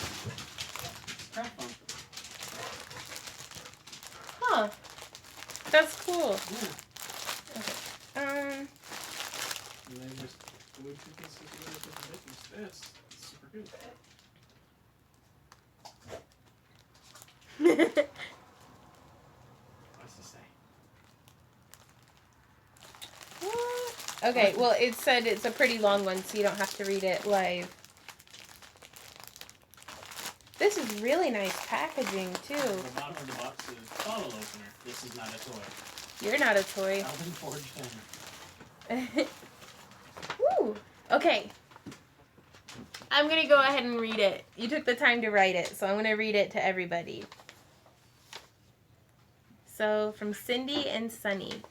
Crap phone. Huh. That's cool. Yeah. Okay. And then just glue 2 pieces together with the thickness. That's super good. What's it say? What? Okay, well, it said it's a pretty long one, so you don't have to read it live. This is really nice packaging, too. The bottom of the box is bottle opener. This is not a toy. You're not a toy. Alvin Forge Tanner. Woo! Okay. I'm going to go ahead and read it. You took the time to write it, so I'm going to read it to everybody. So, from Cindy and Sunny.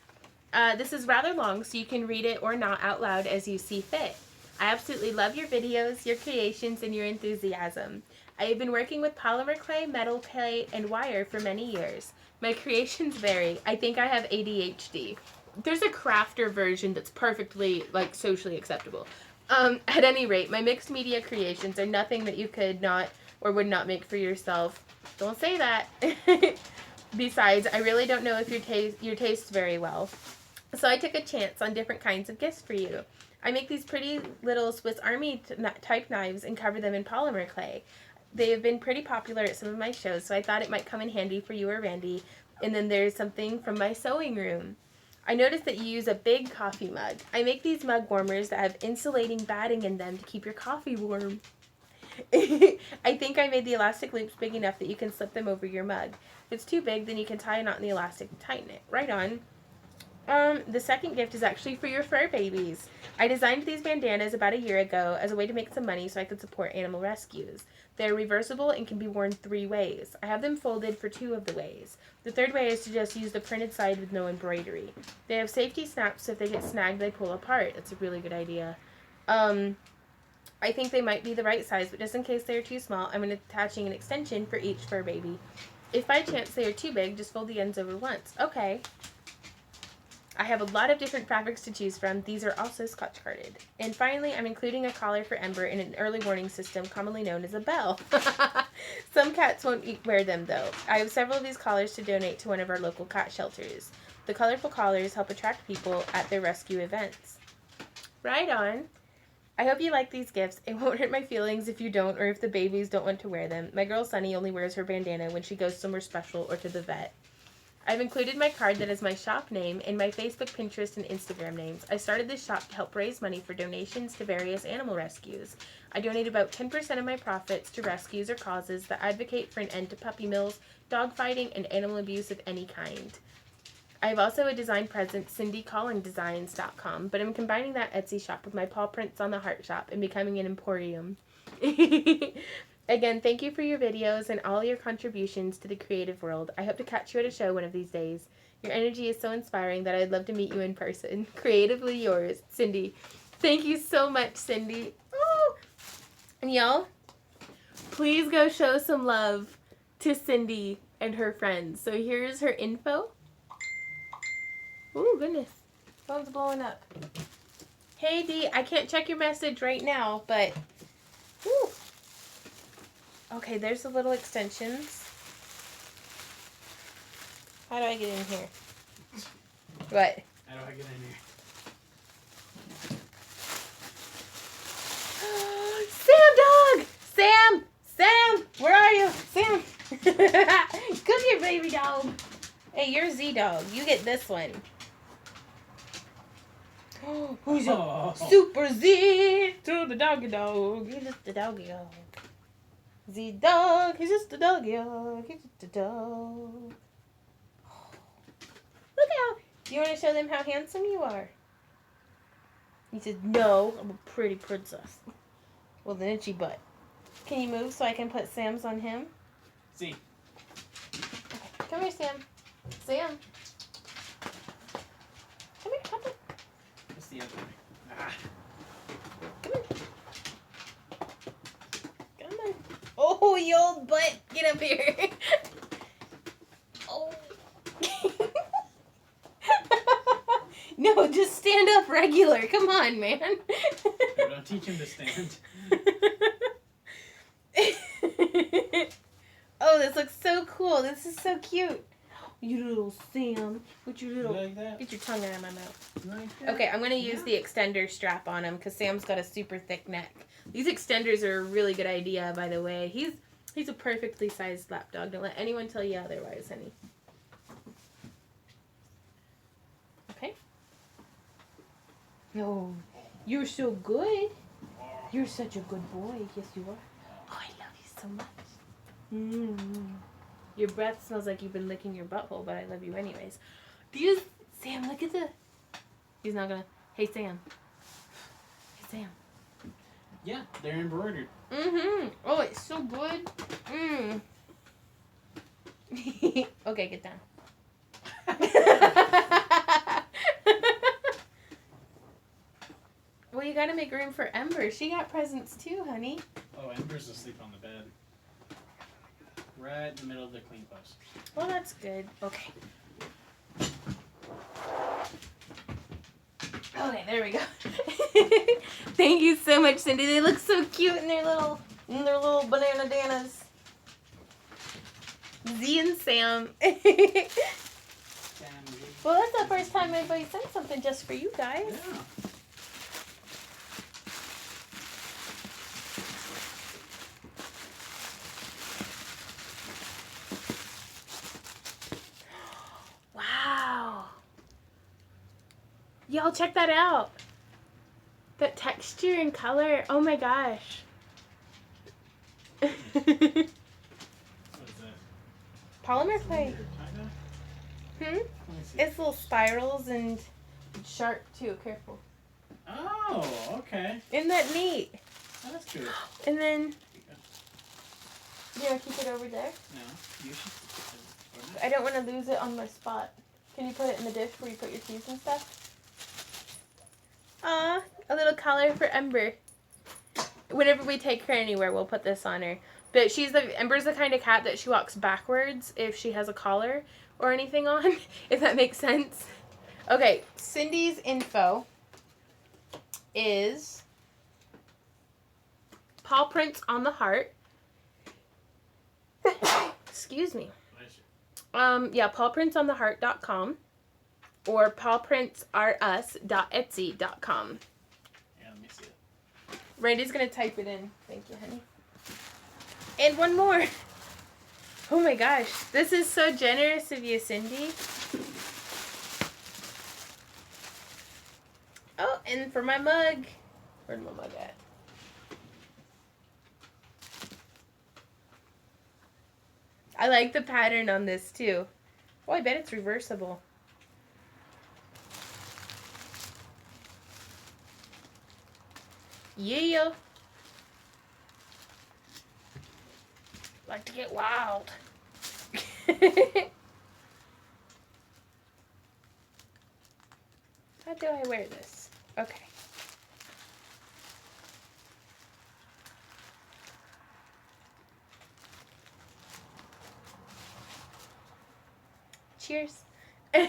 This is rather long, so you can read it or not out loud as you see fit. I absolutely love your videos, your creations, and your enthusiasm. I have been working with polymer clay, metal clay, and wire for many years. My creations vary. I think I have ADHD. There's a crafter version that's perfectly, like, socially acceptable. At any rate, my mixed media creations are nothing that you could not or would not make for yourself. Don't say that. Besides, I really don't know if your tastes very well. So I took a chance on different kinds of gifts for you. I make these pretty little Swiss Army type knives and cover them in polymer clay. They have been pretty popular at some of my shows, so I thought it might come in handy for you or Randy. And then there's something from my sewing room. I noticed that you use a big coffee mug. I make these mug warmers that have insulating batting in them to keep your coffee warm. I think I made the elastic loops big enough that you can slip them over your mug. If it's too big, then you can tie a knot in the elastic to tighten it. Right on. The second gift is actually for your fur babies. I designed these bandanas about a year ago as a way to make some money so I could support animal rescues. They're reversible and can be worn 3 ways. I have them folded for 2 of the ways. The third way is to just use the printed side with no embroidery. They have safety snaps, so if they get snagged, they pull apart. That's a really good idea. I think they might be the right size, but just in case they're too small, I'm attaching an extension for each fur baby. If by chance they are too big, just fold the ends over once. Okay. I have a lot of different fabrics to choose from. These are also scotch carded. And finally, I'm including a collar for Ember in an early warning system commonly known as a bell. Some cats won't wear them though. I have several of these collars to donate to one of our local cat shelters. The colorful collars help attract people at their rescue events. Right on. I hope you like these gifts. It won't hurt my feelings if you don't or if the babies don't want to wear them. My girl Sunny only wears her bandana when she goes somewhere special or to the vet. I've included my card that is my shop name and my Facebook, Pinterest, and Instagram names. I started this shop to help raise money for donations to various animal rescues. I donate about 10% of my profits to rescues or causes that advocate for an end to puppy mills, dog fighting, and animal abuse of any kind. I have also a design presence, CindyCollingDesigns.com, but I'm combining that Etsy shop with my paw prints on the heart shop and becoming an emporium. Again, thank you for your videos and all your contributions to the creative world. I hope to catch you at a show one of these days. Your energy is so inspiring that I'd love to meet you in person. Creatively yours, Cindy. Thank you so much, Cindy. Oh. And y'all, please go show some love to Cindy and her friends. So here's her info. Oh, goodness. Phone's blowing up. Hey, Dee, I can't check your message right now, but... Whew. Okay, there's the little extensions. How do I get in here? What? How do I get in here? Sam, dog! Sam! Sam! Where are you? Sam! Come here, baby dog. Hey, you're Z-Dog. You get this one. Who's your Super Z to the doggy dog? He's just the doggy dog. Z-Dog, he's just a doggy dog. He's just a dog. Look how... Do you want to show them how handsome you are? He said, no, I'm a pretty princess. Well, then itchy butt. Can you move so I can put Sam's on him? See. Okay, come here, Sam. Sam. Come here, come here. What's the other way? Ah. Come on. Come on. Oh, you old butt. Get up here. Oh. No, just stand up regular. Come on, man. Don't teach him to stand. Oh, this looks so cool. This is so cute. You little Sam. With your little... You like that? Get your tongue out of my mouth. You like that? Okay, I'm going to use the extender strap on him because Sam's got a super thick neck. These extenders are a really good idea, by the way. He's a perfectly sized lap dog. Don't let anyone tell you otherwise, honey. Okay. Oh, you're so good. You're such a good boy. Yes, you are. Oh, I love you so much. Your breath smells like you've been licking your butthole, but I love you anyways. Sam, look at the... He's not gonna... Hey, Sam. Hey, Sam. Yeah, they're embroidered. Oh, it's so good. Okay, get down. gotta make room for Ember. She got presents too, honey. Oh, Ember's asleep on the bed. Right in the middle of the clean clothes. Well, that's good. Okay. Okay, there we go. Thank you so much, Cindy. They look so cute in their little banana danas. Z and Sam. Well, that's the first time anybody sent something just for you guys. Yeah. Wow. Y'all check that out. That texture and color. Oh my gosh. What is that? Polymer clay. Tie-dye? Hmm? Let me see. It's little spirals and sharp too. Careful. Oh, okay. Isn't that neat? Oh, that's good. And then, you want to keep it over there? No, you should. I don't want to lose it on my spot. Can you put it in the dish where you put your keys and stuff? Aw, a little collar for Ember. Whenever we take her anywhere, we'll put this on her. But Ember's the kind of cat that she walks backwards if she has a collar or anything on, if that makes sense. Okay, Cindy's info is paw prints on the heart. Excuse me. Yeah, pawprintsontheheart.com or pawprintsrus.etsy.com. Yeah, let me see it. Randy's gonna type it in. Thank you, honey. And one more. Oh my gosh, this is so generous of you, Cindy. Oh, and for my mug. Where'd my mug at? I like the pattern on this too. Oh, I bet it's reversible. Yeah. Like to get wild. How do I wear this? Okay. Cheers. Okay, I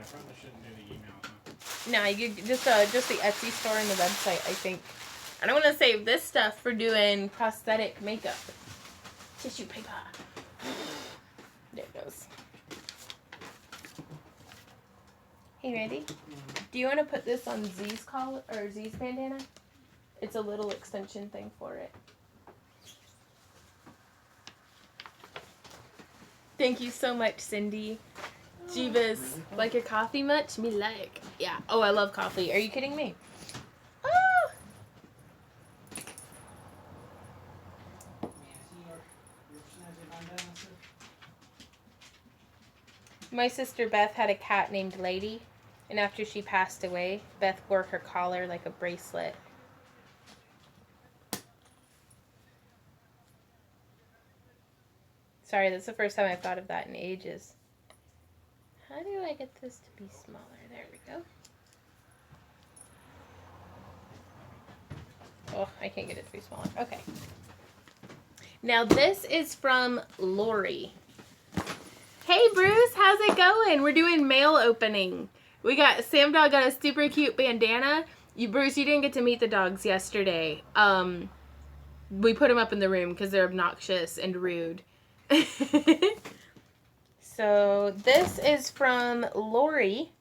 probably shouldn't do the email, huh? No, you just the Etsy store and the website, I think. I don't want to save this stuff for doing prosthetic makeup. Tissue paper. There it goes. Hey, Randy. Do you want to put this on Z's collar or Z's bandana? It's a little extension thing for it. Thank you so much, Cindy. Jeebus. Really? Like your coffee much? Me like. Yeah. Oh, I love coffee. Are you kidding me? Oh! My sister Beth had a cat named Lady, and after she passed away, Beth wore her collar like a bracelet. Sorry, that's the first time I've thought of that in ages. How do I get this to be smaller? There we go. Oh, I can't get it to be smaller. Okay. Now this is from Lori. Hey Bruce, how's it going? We're doing mail opening. Sam Dog got a super cute bandana. Bruce, you didn't get to meet the dogs yesterday. We put them up in the room because they're obnoxious and rude. So this is from Lori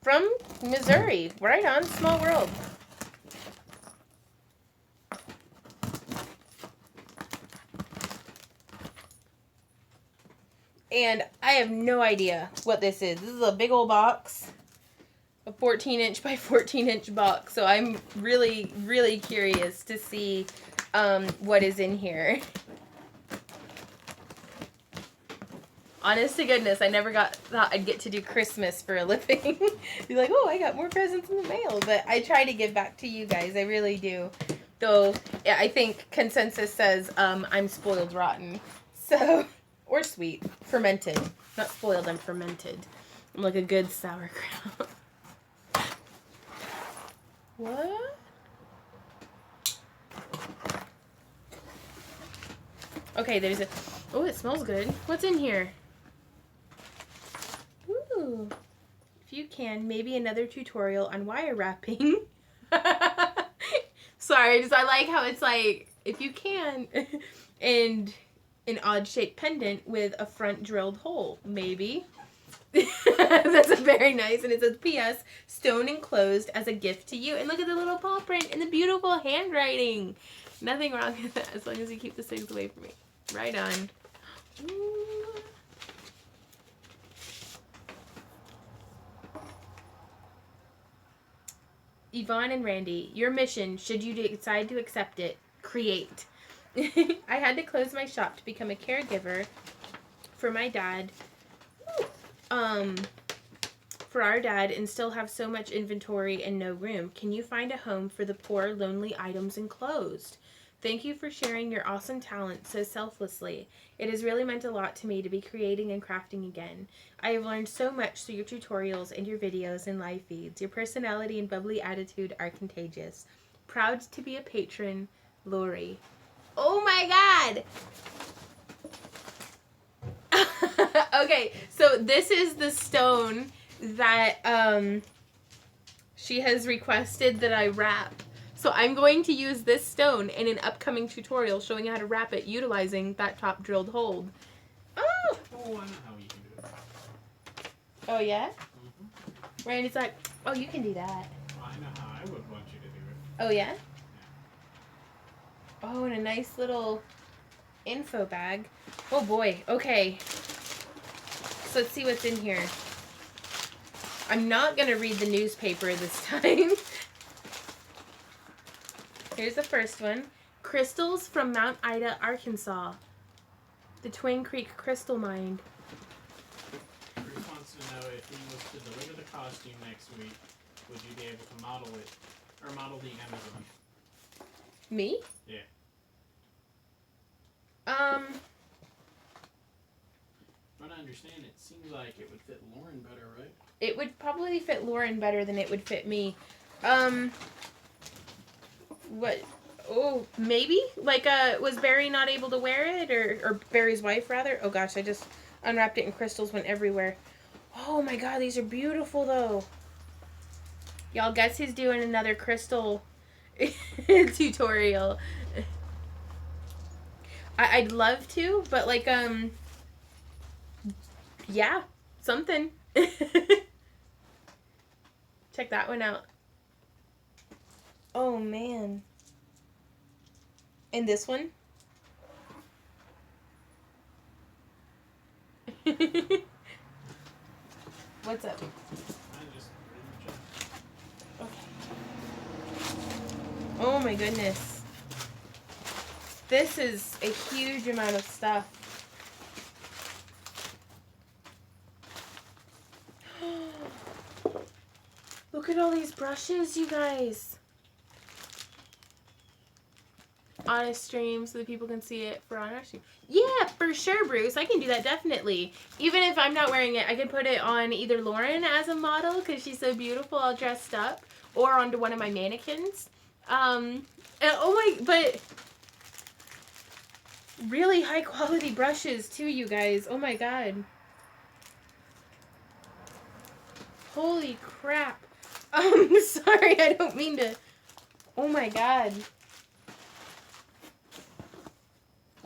from Missouri. Right on, small world. And I have no idea what this is. This is a big old box. A 14-inch by 14-inch box. So I'm really, really curious to see what is in here. Honest to goodness, I never thought I'd get to do Christmas for a living. Be like, oh, I got more presents in the mail. But I try to give back to you guys. I really do. Though, I think consensus says I'm spoiled rotten. So... Or sweet. Fermented. Not spoiled, I'm fermented. I'm like a good sauerkraut. What? Okay, there's a... Oh, it smells good. What's in here? Ooh. If you can, maybe another tutorial on wire wrapping. Sorry, I like how it's like, if you can, and an odd-shaped pendant with a front drilled hole. Maybe. That's a very nice, and it says, P.S. Stone enclosed as a gift to you. And look at the little paw print and the beautiful handwriting. Nothing wrong with that as long as you keep the things away from me. Right on. Ooh. Yvonne and Randy, your mission, should you decide to accept it, create. I had to close my shop to become a caregiver for my dad. For our dad, and still have so much inventory and no room. Can you find a home for the poor, lonely items enclosed? Thank you for sharing your awesome talent so selflessly. It has really meant a lot to me to be creating and crafting again. I have learned so much through your tutorials and your videos and live feeds. Your personality and bubbly attitude are contagious. Proud to be a patron, Lori. Oh my God! Okay, so this is the stone that she has requested that I wrap. So I'm going to use this stone in an upcoming tutorial showing how to wrap it utilizing that top drilled hole. Oh! Oh, I know how you can do it. Oh, yeah? Mm-hmm. Randy's like, oh, you can do that. Well, I know how I would want you to do it. Oh, yeah? Oh, and a nice little info bag. Oh, boy. Okay. So let's see what's in here. I'm not going to read the newspaper this time. Here's the first one. Crystals from Mount Ida, Arkansas. The Twin Creek Crystal Mine. Bruce wants to know if he was to deliver the costume next week, would you be able to model it? Or model the Amazon? Me? Yeah. From what I understand, it seems like it would fit Lauren better, right? It would probably fit Lauren better than it would fit me. What? Oh, maybe? Like, was Barry not able to wear it? Or Barry's wife, rather? Oh, gosh, I just unwrapped it and crystals went everywhere. Oh, my God, these are beautiful, though. Y'all, guess who's doing another crystal tutorial? I'd love to, but, like, yeah, something. Check that one out. Oh, man. And this one? What's up? Okay. Oh my goodness. This is a huge amount of stuff. Look at all these brushes, you guys. On a stream so that people can see it for on our stream. Yeah, for sure, Bruce. I can do that, definitely. Even if I'm not wearing it, I can put it on either Lauren as a model because she's so beautiful all dressed up, or onto one of my mannequins. And, but really high quality brushes too, you guys. Oh my God. Holy crap. Sorry, I don't mean to. Oh my God.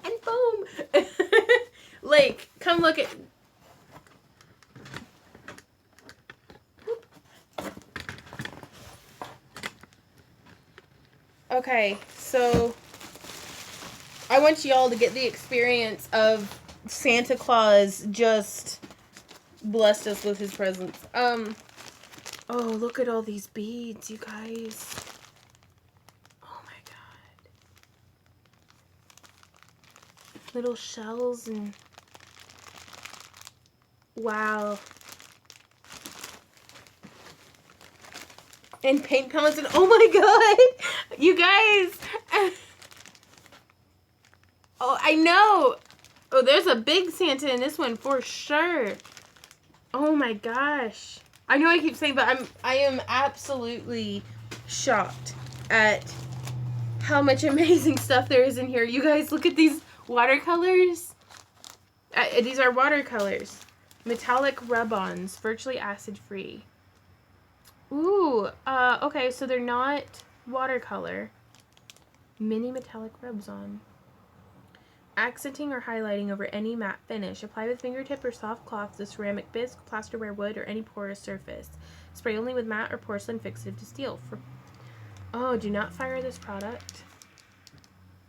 And boom! Like, come look at... Okay, so I want y'all to get the experience of Santa Claus just blessed us with his presents. Oh, look at all these beads, you guys. Oh my God. Little shells and... Wow. And paint palettes and... Oh my God! You guys! Oh, I know! Oh, there's a big Santa in this one for sure. Oh my gosh. I know I keep saying, but I am absolutely shocked at how much amazing stuff there is in here. You guys, look at these watercolors. These are watercolors. Metallic rub-ons, virtually acid-free. Ooh, okay, so they're not watercolor. Mini metallic rubs-on. Accenting or highlighting over any matte finish. Apply with fingertip or soft cloth to ceramic bisque, plasterware, wood, or any porous surface. Spray only with matte or porcelain fixative to steel. Oh, do not fire this product.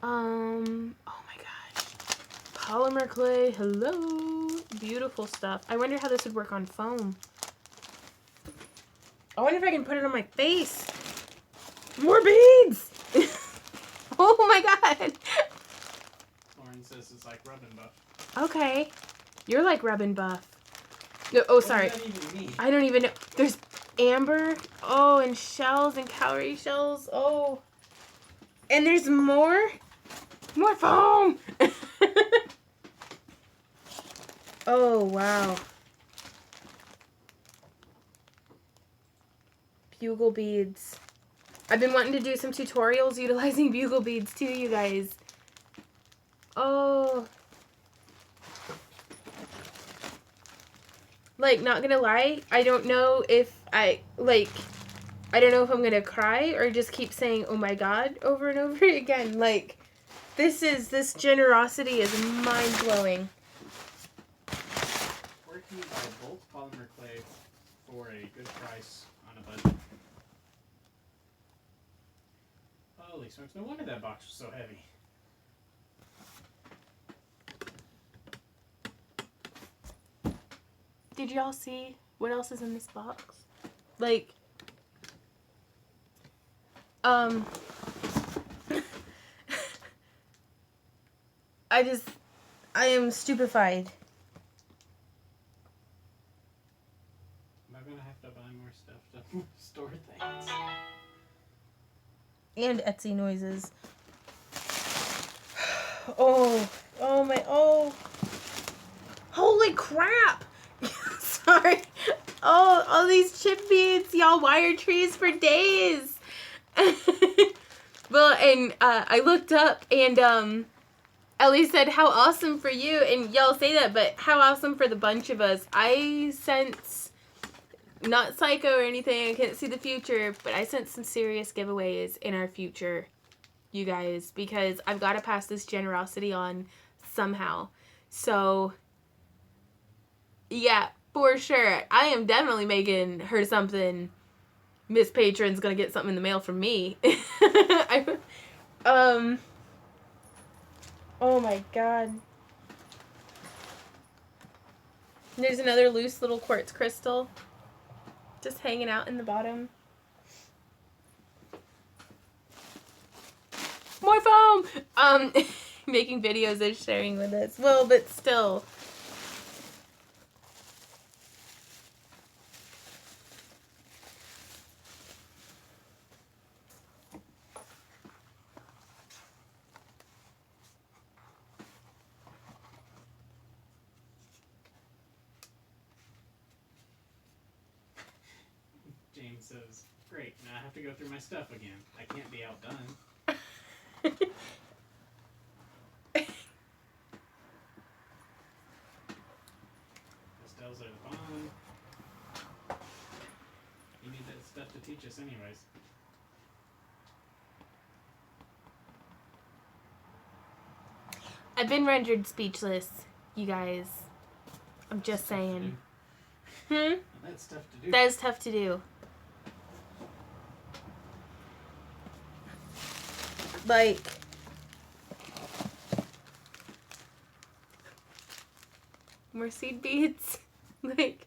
Oh my gosh. Polymer clay, hello. Beautiful stuff. I wonder how this would work on foam. I wonder if I can put it on my face. More beads! Oh my god. Lauren says it's like rub and buff. Okay. You're like rub and buff. No, oh, sorry. What does that even mean? I don't even know. There's amber. Oh, and shells and cowrie shells. Oh. And there's more. More foam. Oh, wow. Bugle beads. I've been wanting to do some tutorials utilizing bugle beads too, you guys. Oh. Like, not gonna lie, I don't know if I don't know if I'm gonna cry or just keep saying, oh my god, over and over again. Like, this generosity is mind-blowing. Where can you buy bulk polymer clay for a good price on a budget? Holy smokes, no wonder that box was so heavy. Did y'all see what else is in this box? Like, I am stupefied. Am I gonna have to buy more stuff to store things? And Etsy noises. Oh my, oh. Holy crap! Sorry. Oh, all these chip beads. Y'all wire trees for days. Well, and I looked up and Ellie said, how awesome for you. And y'all say that, but how awesome for the bunch of us. I sense, not psycho or anything, I can't see the future, but I sense some serious giveaways in our future, you guys, because I've got to pass this generosity on somehow. So, yeah, for sure. I am definitely making her something. Miss Patron's gonna get something in the mail from me. Oh my god. There's another loose little quartz crystal just hanging out in the bottom. More foam! Making videos is sharing with us. Well, but still. James says, great, now I have to go through my stuff again. I can't be outdone. Pastels are the bomb. You need that stuff to teach us anyways. I've been rendered speechless, you guys. I'm just saying. That's tough to do. That is tough to do. Like, more seed beads. Like,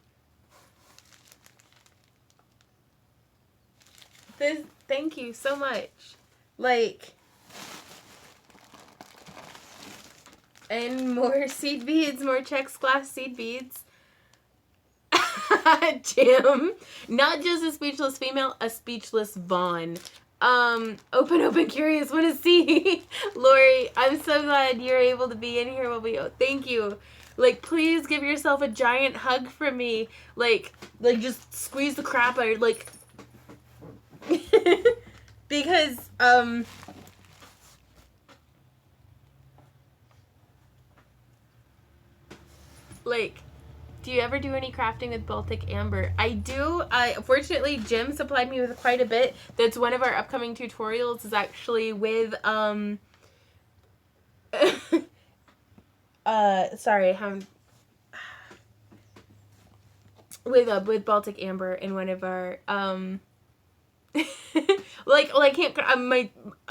this, thank you so much. Like, and more seed beads, more Chex glass seed beads. Jim, not just a speechless female, a speechless Vaughn. Open, curious, want to see. Lori, I'm so glad you're able to be in here while we, thank you. Like, please give yourself a giant hug from me. Like just squeeze the crap out of, like, Because, like, do you ever do any crafting with Baltic Amber? I do. Fortunately, Jim supplied me with quite a bit. That's one of our upcoming tutorials is actually with, sorry, with Baltic Amber in one of our, like I can't,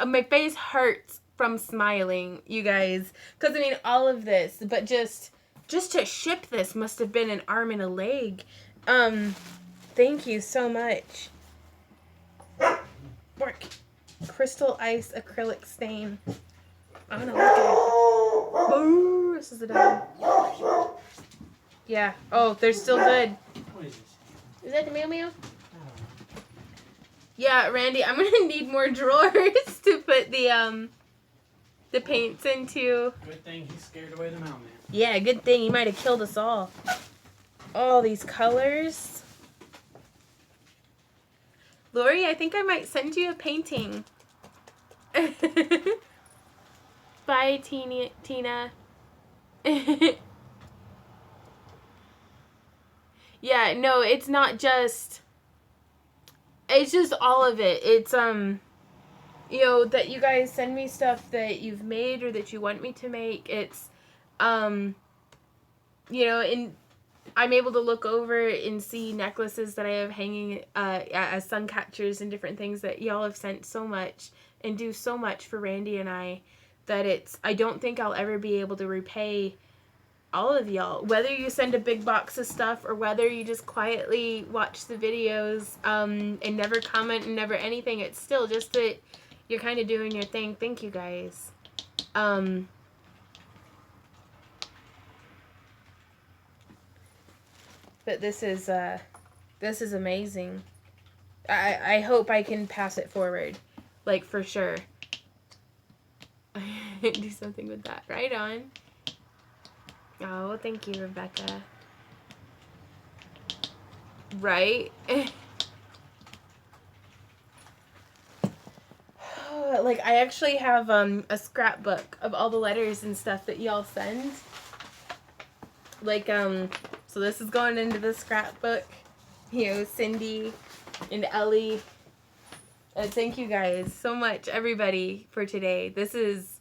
my face hurts from smiling, you guys. Because, I mean, all of this, but just to ship this must have been an arm and a leg. Thank you so much. Work. Crystal ice acrylic stain. I'm gonna look at it. Oh, this is a dog. Yeah. Oh, they're still good. What is this? Is that the meow meow? I don't know. Yeah, Randy, I'm gonna need more drawers to put the paints into. Good thing he scared away the mailman. Yeah, good thing. He might have killed us all. All these colors. Lori, I think I might send you a painting. Bye, Tina. Yeah, no, it's not just... It's just all of it. It's, you know, that you guys send me stuff that you've made or that you want me to make. It's, you know, and I'm able to look over and see necklaces that I have hanging as sun catchers and different things that y'all have sent so much and do so much for Randy and I that I don't think I'll ever be able to repay all of y'all. Whether you send a big box of stuff or whether you just quietly watch the videos and never comment and never anything, it's still just that you're kind of doing your thing. Thank you guys. But this is amazing. I hope I can pass it forward, like, for sure. Do something with that. Right on. Oh, well, thank you, Rebecca. Right? Like, I actually have a scrapbook of all the letters and stuff that y'all send. Like, so this is going into the scrapbook. You know, Cindy and Ellie. Thank you guys so much, everybody, for today. This is...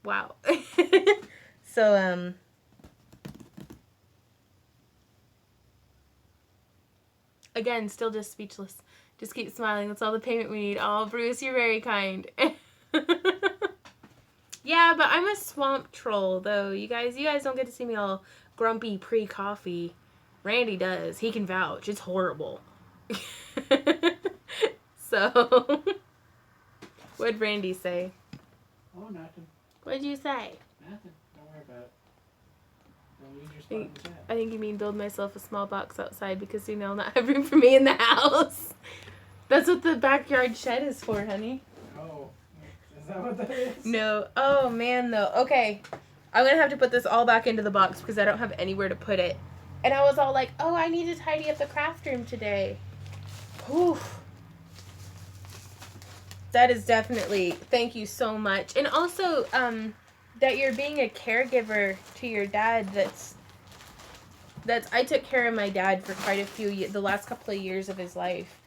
wow. So, again, still just speechless. Just keep smiling. That's all the payment we need. Oh, Bruce, you're very kind. Yeah, but I'm a swamp troll, though. You guys don't get to see me all grumpy pre-coffee. Randy does. He can vouch. It's horrible. So, what'd Randy say? Oh, nothing. What'd you say? Nothing. Don't worry about it. Don't lose your spot in the chat. I think you mean build myself a small box outside because, you know, not have room for me in the house. That's what the backyard shed is for, honey. Oh. Is that what that is? No. Oh, man, though. Okay. I'm going to have to put this all back into the box because I don't have anywhere to put it. And I was all like, oh, I need to tidy up the craft room today. Whew. That is definitely... Thank you so much. And also, that you're being a caregiver to your dad. That's I took care of my dad for quite a few years, the last couple of years of his life.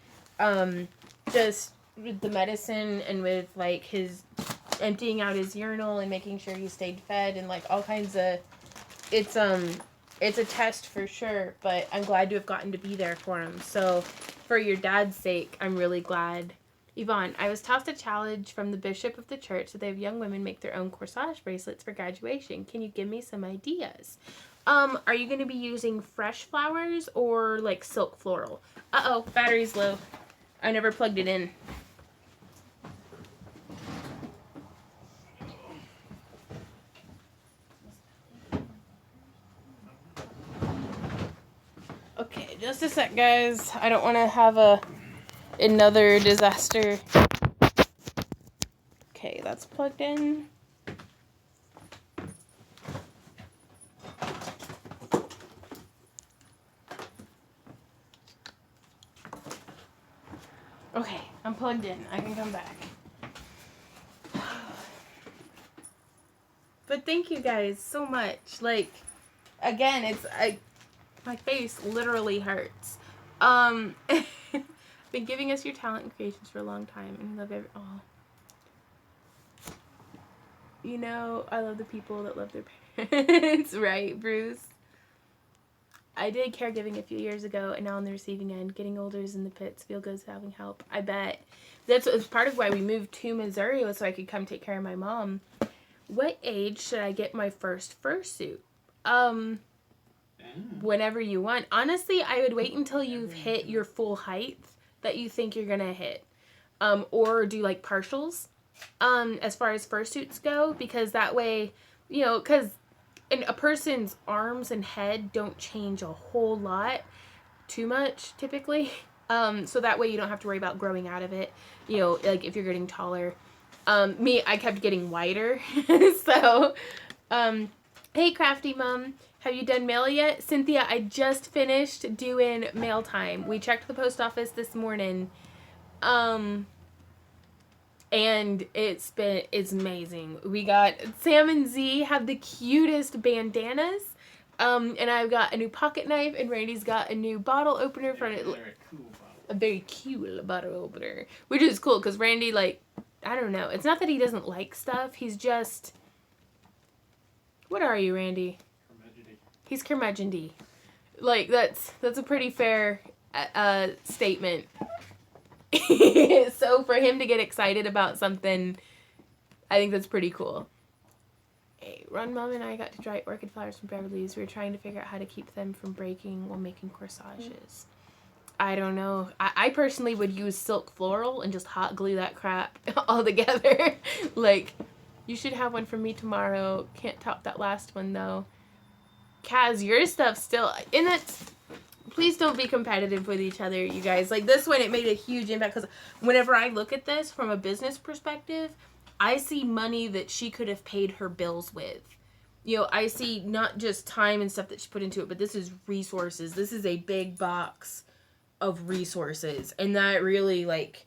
Just with the medicine and with, like, his emptying out his urinal and making sure he stayed fed and, like, all kinds of... It's a test for sure, but I'm glad to have gotten to be there for him. So, for your dad's sake, I'm really glad. Yvonne, I was tossed a challenge from the bishop of the church that they have young women make their own corsage bracelets for graduation. Can you give me some ideas? Are you going to be using fresh flowers or, like, silk floral? Uh-oh, battery's low. I never plugged it in. Okay, just a sec, guys. I don't want to have another disaster. Okay, that's plugged in. Okay, I'm plugged in. I can come back. But thank you guys so much. Like, again, my face literally hurts. Been giving us your talent and creations for a long time, and love every. Oh, you know, I love the people that love their parents, right, Bruce? I did caregiving a few years ago, and now on the receiving end, getting older is in the pits. Feel good having help. I bet. That's part of why we moved to Missouri, was so I could come take care of my mom. What age should I get my first fursuit? Whenever you want. Honestly, I would wait until you've hit your full height that you think you're gonna hit. Or do like partials, as far as fursuits go, because that way, you know, because a person's arms and head don't change a whole lot, too much typically. So that way you don't have to worry about growing out of it. You know, like if you're getting taller. I kept getting wider. So, hey, Crafty Mom, have you done mail yet? Cynthia, I just finished doing mail time. We checked the post office this morning. And it's amazing. We got, Sam and Z have the cutest bandanas. And I've got a new pocket knife, and Randy's got a new bottle opener for it. A very cute bottle opener, which is cool because Randy, like, I don't know. It's not that he doesn't like stuff. He's just, what are you, Randy? Curmudgeon-y. He's curmudgeon-y. Like, that's a pretty fair statement. So for him to get excited about something, I think that's pretty cool. Hey, Run Mom and I got to dry orchid flowers from Beverly's. We were trying to figure out how to keep them from breaking while making corsages. I don't know. I personally would use silk floral and just hot glue that crap all together. Like, you should have one for me tomorrow. Can't top that last one, though. Kaz, your stuff still... And that's... Please don't be competitive with each other, you guys. Like, this one, it made a huge impact. Because whenever I look at this from a business perspective, I see money that she could have paid her bills with. You know, I see not just time and stuff that she put into it, but this is resources. This is a big box of resources, and that really, like,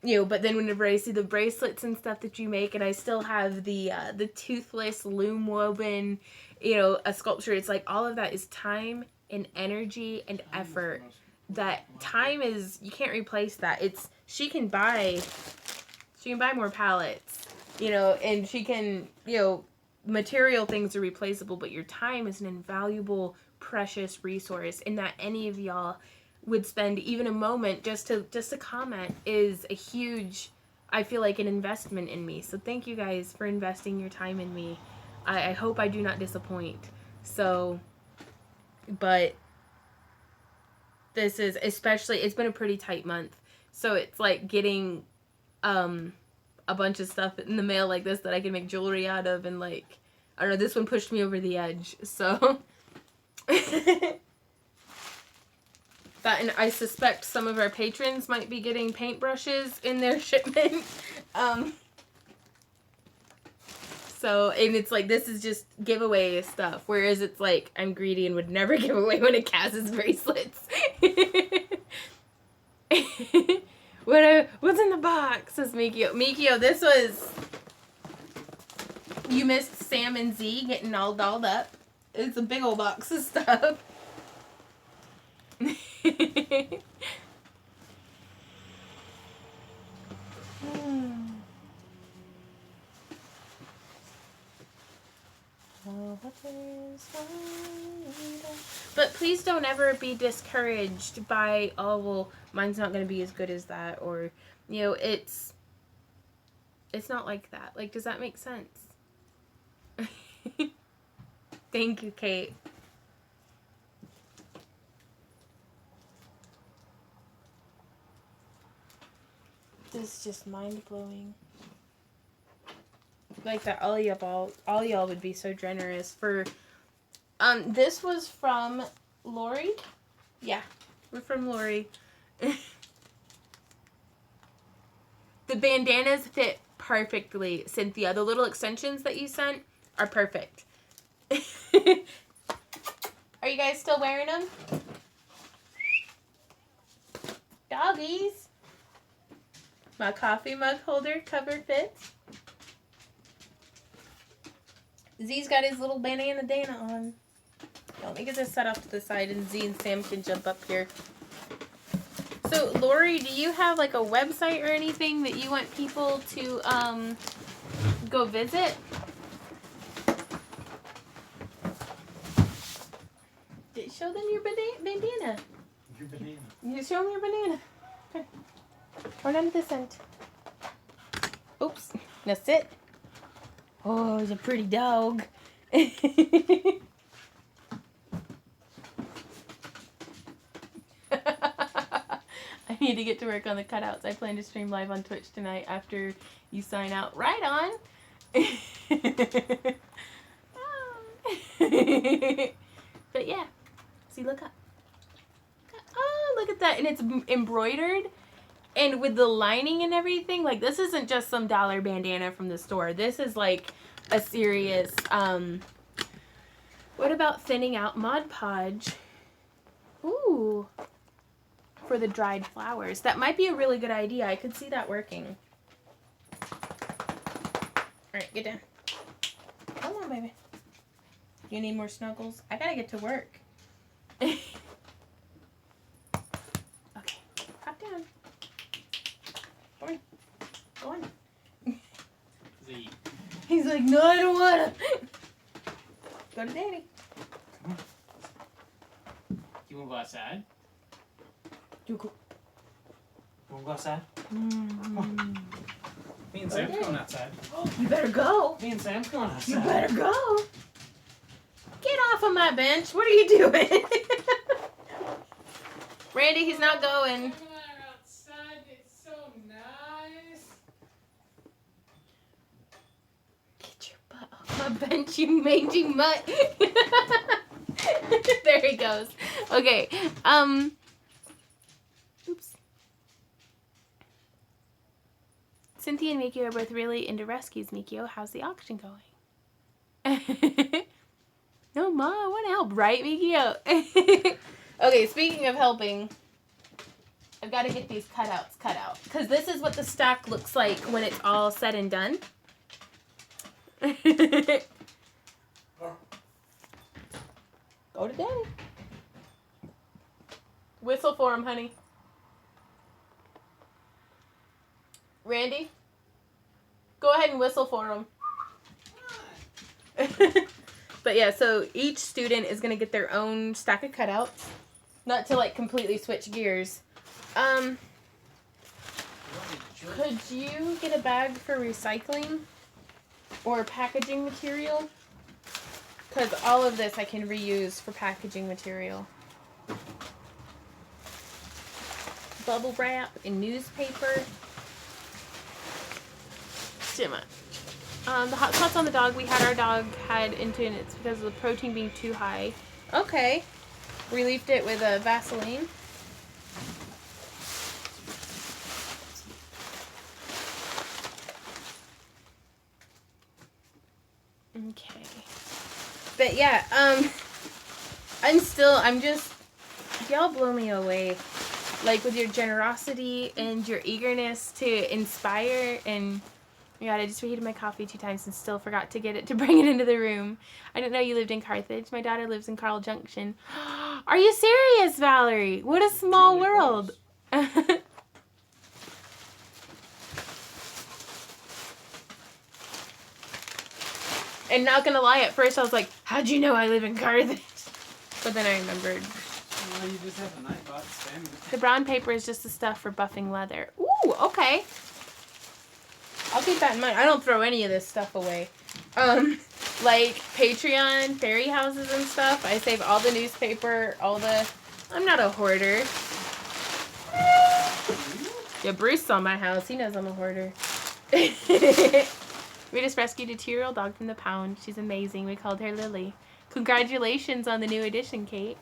you know. But then whenever I see the bracelets and stuff that you make, and I still have the toothless loom woven, you know, a sculpture, it's like all of that is time and energy and effort. That time is, you can't replace that. It's, she can buy more palettes, you know, and she can, you know, material things are replaceable, but your time is an invaluable, precious resource, and that any of y'all would spend even a moment just to comment is a huge, I feel like, an investment in me. So thank you guys for investing your time in me. I hope I do not disappoint. So, but this is, especially, it's been a pretty tight month. So it's like getting a bunch of stuff in the mail like this that I can make jewelry out of, and like, I don't know, this one pushed me over the edge. So that, and I suspect some of our patrons might be getting paintbrushes in their shipment. So, and it's like, this is just giveaway stuff. Whereas it's like, I'm greedy and would never give away one of Cass's bracelets. What's in the box? Says Mikio. Mikio, this was, you missed Sam and Z getting all dolled up. It's a big old box of stuff. But please don't ever be discouraged by, oh, well, mine's not going to be as good as that, or, you know, it's not like that. Like, does that make sense? Thank you, Kate. This is just mind-blowing. Like that, all y'all would be so generous for, this was from Lori. Yeah, we're from Lori. The bandanas fit perfectly, Cynthia. The little extensions that you sent are perfect. Are you guys still wearing them? Doggies. My coffee mug holder cover fits. Z's got his little bandana Dana on. Let me get this set off to the side and Z and Sam can jump up here. So, Lori, do you have like a website or anything that you want people to go visit? Show them your bandana. Your banana. You show them your banana. Okay. Turn on this end. Oops. Now sit. Oh, he's a pretty dog. I need to get to work on the cutouts. I plan to stream live on Twitch tonight after you sign out. Right on. But yeah. See, look up. Oh, look at that. And it's embroidered. And with the lining and everything. Like, this isn't just some dollar bandana from the store. This is like a serious, what about thinning out Mod Podge? Ooh. For the dried flowers. That might be a really good idea. I could see that working. Alright, get down. Come on, baby. You need more snuggles? I gotta get to work. Okay, hop down. Go on. Go on. Z. He's like, no, I don't wanna. Go to Daddy. Come on. You wanna go outside? You go. You wanna go outside? Mm-hmm. Me and Sam's going outside. You better go. Me and Sam's going outside. You better go. Get off of my bench. What are you doing? Randy, he's not going. Outside, it's so nice. Get your butt off my bench, you mangy mutt. There he goes. Okay. Oops. Cynthia and Mikio are both really into rescues. Mikio, how's the auction going? No, Ma, I want to help, right, Mikio? Okay, speaking of helping, I've got to get these cutouts cut out. Because this is what the stack looks like when it's all said and done. Go to Daddy. Whistle for him, honey. Randy, go ahead and whistle for him. But yeah, so each student is going to get their own stack of cutouts. Not to like completely switch gears. Could you get a bag for recycling or packaging material? Because all of this I can reuse for packaging material. Bubble wrap and newspaper. Too much. The hot spots on the dog, our dog had into, and it's because of the protein being too high. Okay. Relieved it with a Vaseline. Okay. But yeah, y'all blow me away. Like with your generosity and your eagerness to inspire and... Oh my God, I just reheated my coffee 2 times and still forgot to get it to bring it into the room. I didn't know you lived in Carthage. My daughter lives in Carl Junction. Are you serious, Valerie? What a small world. And not gonna lie, at first I was like, how'd you know I live in Carthage? But then I remembered. Well, you just have a Nightbot spam. The brown paper is just the stuff for buffing leather. Ooh, okay. I'll keep that in mind. I don't throw any of this stuff away. Like Patreon, fairy houses and stuff. I save all the newspaper, I'm not a hoarder. Yeah, Bruce saw my house. He knows I'm a hoarder. We just rescued a 2-year-old dog from the pound. She's amazing. We called her Lily. Congratulations on the new edition, Kate.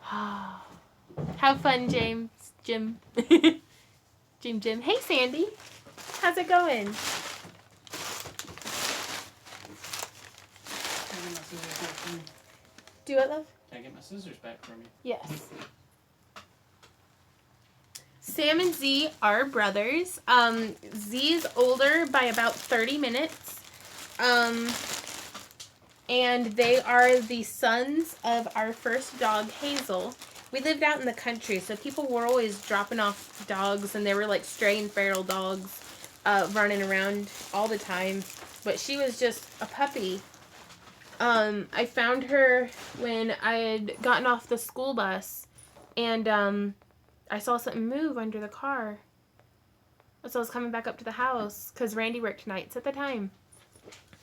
Have fun, Jim. Jim. Hey, Sandy. How's it going? Can I get my scissors back from you? Do what, love? Can I get my scissors back from you? Yes. Sam and Z are brothers. Z's older by about 30 minutes. And they are the sons of our first dog, Hazel. We lived out in the country, so people were always dropping off dogs, and they were like stray and feral dogs running around all the time. But she was just a puppy. I found her when I had gotten off the school bus, and I saw something move under the car. So I was coming back up to the house, because Randy worked nights at the time.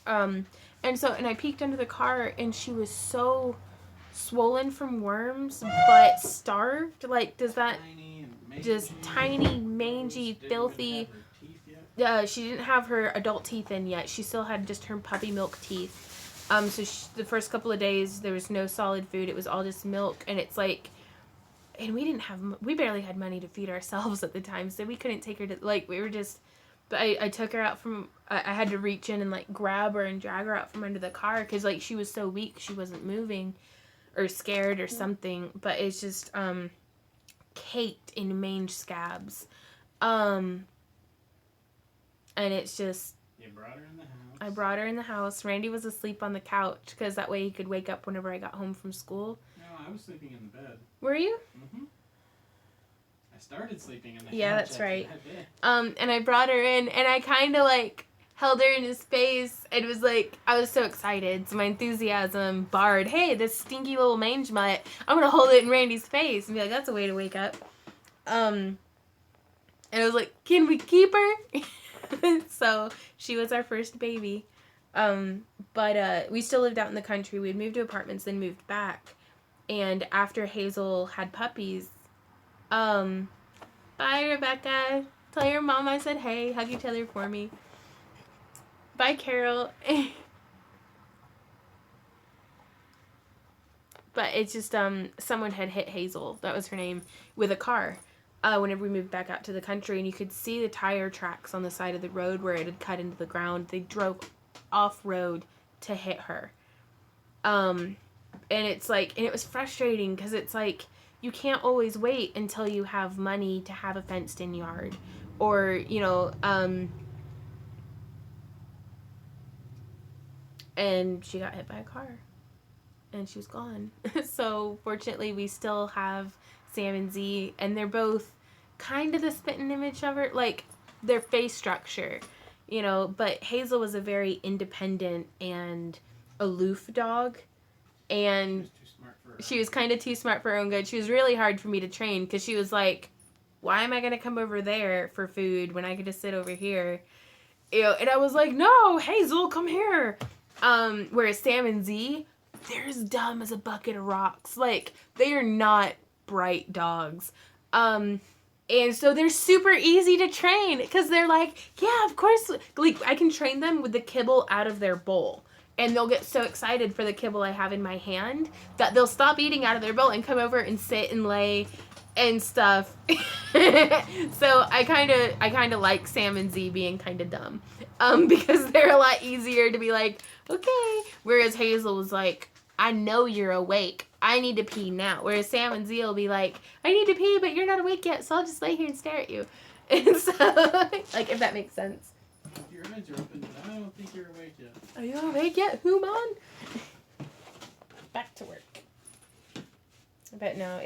And I peeked under the car, and she was so swollen from worms, but starved. Like, does that just tiny, mangy, filthy? She didn't have her adult teeth in yet. She still had just her puppy milk teeth. The first couple of days there was no solid food. It was all just milk, and it's like, and we barely had money to feed ourselves at the time, so we couldn't take her to, like, we were just. But I took her out from, I had to reach in and, like, grab her and drag her out from under the car because, like, she was so weak she wasn't moving or scared or something. But it's just caked in mange scabs. And it's just... You brought her in the house. I brought her in the house. Randy was asleep on the couch because that way he could wake up whenever I got home from school. No, I was sleeping in the bed. Were you? Mm-hmm. I started sleeping in the couch. Yeah, that's right. That day. And I brought her in, and I kind of, like, held her in his face. It was like, I was so excited. So my enthusiasm barred, hey, this stinky little mange mutt, I'm going to hold it in Randy's face and be like, that's a way to wake up. And I was like, can we keep her? So she was our first baby. But we still lived out in the country. We had moved to apartments, then moved back. And after Hazel had puppies, bye, Rebecca. Tell your mom I said hey. Hug each other for me. Bye, Carol. But it's just, someone had hit Hazel, that was her name, with a car whenever we moved back out to the country. And you could see the tire tracks on the side of the road where it had cut into the ground. They drove off-road to hit her. And it's like, and it was frustrating because it's like, you can't always wait until you have money to have a fenced-in yard. Or, you know, and she got hit by a car. And she was gone. So, fortunately, we still have Sam and Z. And they're both kind of the spitting image of her. Like, their face structure, you know. But Hazel was a very independent and aloof dog. And she was kind of too smart for her own good. She was really hard for me to train because she was like, why am I going to come over there for food when I could just sit over here? You know, and I was like, no, Hazel, come here. Whereas Sam and Z, they're as dumb as a bucket of rocks. Like, they are not bright dogs. And so they're super easy to train because they're like, yeah, of course. Like, I can train them with the kibble out of their bowl. And they'll get so excited for the kibble I have in my hand that they'll stop eating out of their bowl and come over and sit and lay and stuff. So I kind of like Sam and Z being kind of dumb, because they're a lot easier to be like, okay. Whereas Hazel was like, I know you're awake. I need to pee now. Whereas Sam and Z will be like, I need to pee, but you're not awake yet, so I'll just lay here and stare at you. And so, like, if that makes sense. Your eyes are open, but I don't think you're awake yet. Are you awake yet, Human? Back to work. But no,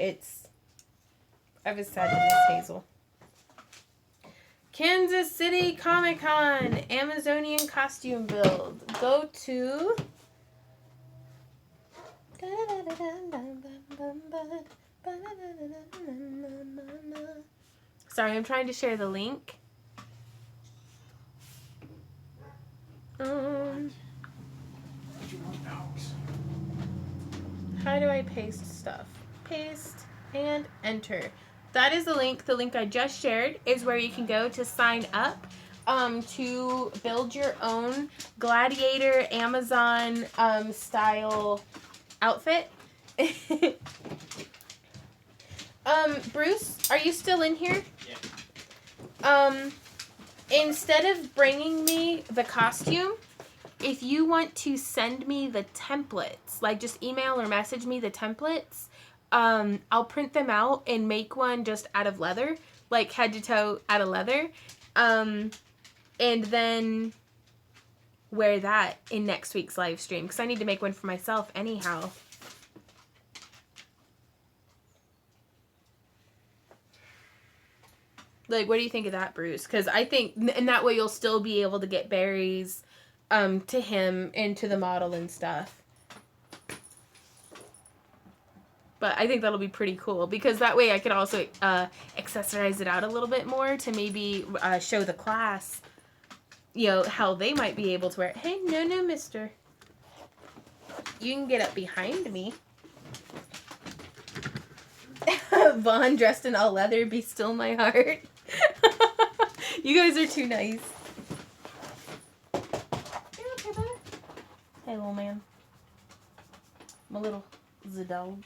I was sad to miss Hazel. Kansas City Comic Con Amazonian costume build. Go to... Sorry, I'm trying to share the link. How do I paste stuff? Paste and enter. That is the link. The link I just shared is where you can go to sign up to build your own gladiator Amazon style outfit. Bruce, are you still in here? Yeah. Instead of bringing me the costume, if you want to send me the templates, like just email or message me the templates, I'll print them out and make one just out of leather like head to toe out of leather. And then wear that in next week's live stream because I need to make one for myself anyhow. Like, what do you think of that, Bruce? Because I think, and that way you'll still be able to get berries to him and to the model and stuff. But I think that'll be pretty cool because that way I could also accessorize it out a little bit more to maybe show the class, you know, how they might be able to wear it. Hey, no, mister. You can get up behind me. Vaughn dressed in all leather, be still my heart. You guys are too nice. You okay, bud? Hey, little man. My little dog.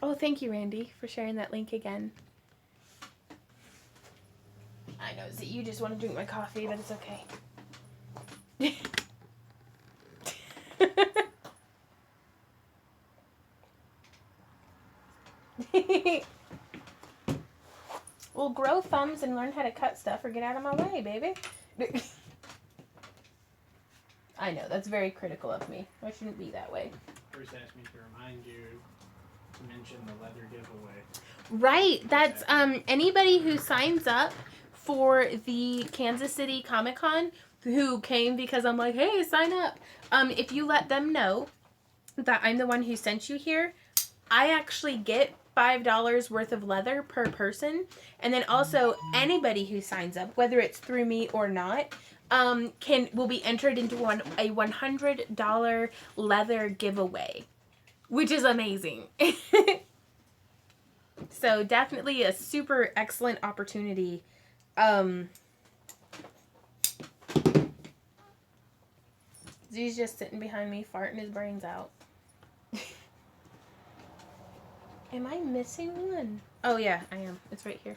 Oh, thank you, Randy, for sharing that link again. I know that you just want to drink my coffee, but it's okay. Well, grow thumbs and learn how to cut stuff or get out of my way, baby. I know, that's very critical of me. I shouldn't be that way. Bruce asked me to remind you to mention the leather giveaway. Right, that's anybody who signs up for the Kansas City Comic-Con who came because I'm like, hey, sign up. If you let them know that I'm the one who sent you here, I actually get $5 worth of leather per person. And then also anybody who signs up, whether it's through me or not, will be entered into a $100 leather giveaway, which is amazing. So definitely a super excellent opportunity. He's just sitting behind me, farting his brains out. Am I missing one? Oh yeah, I am. It's right here.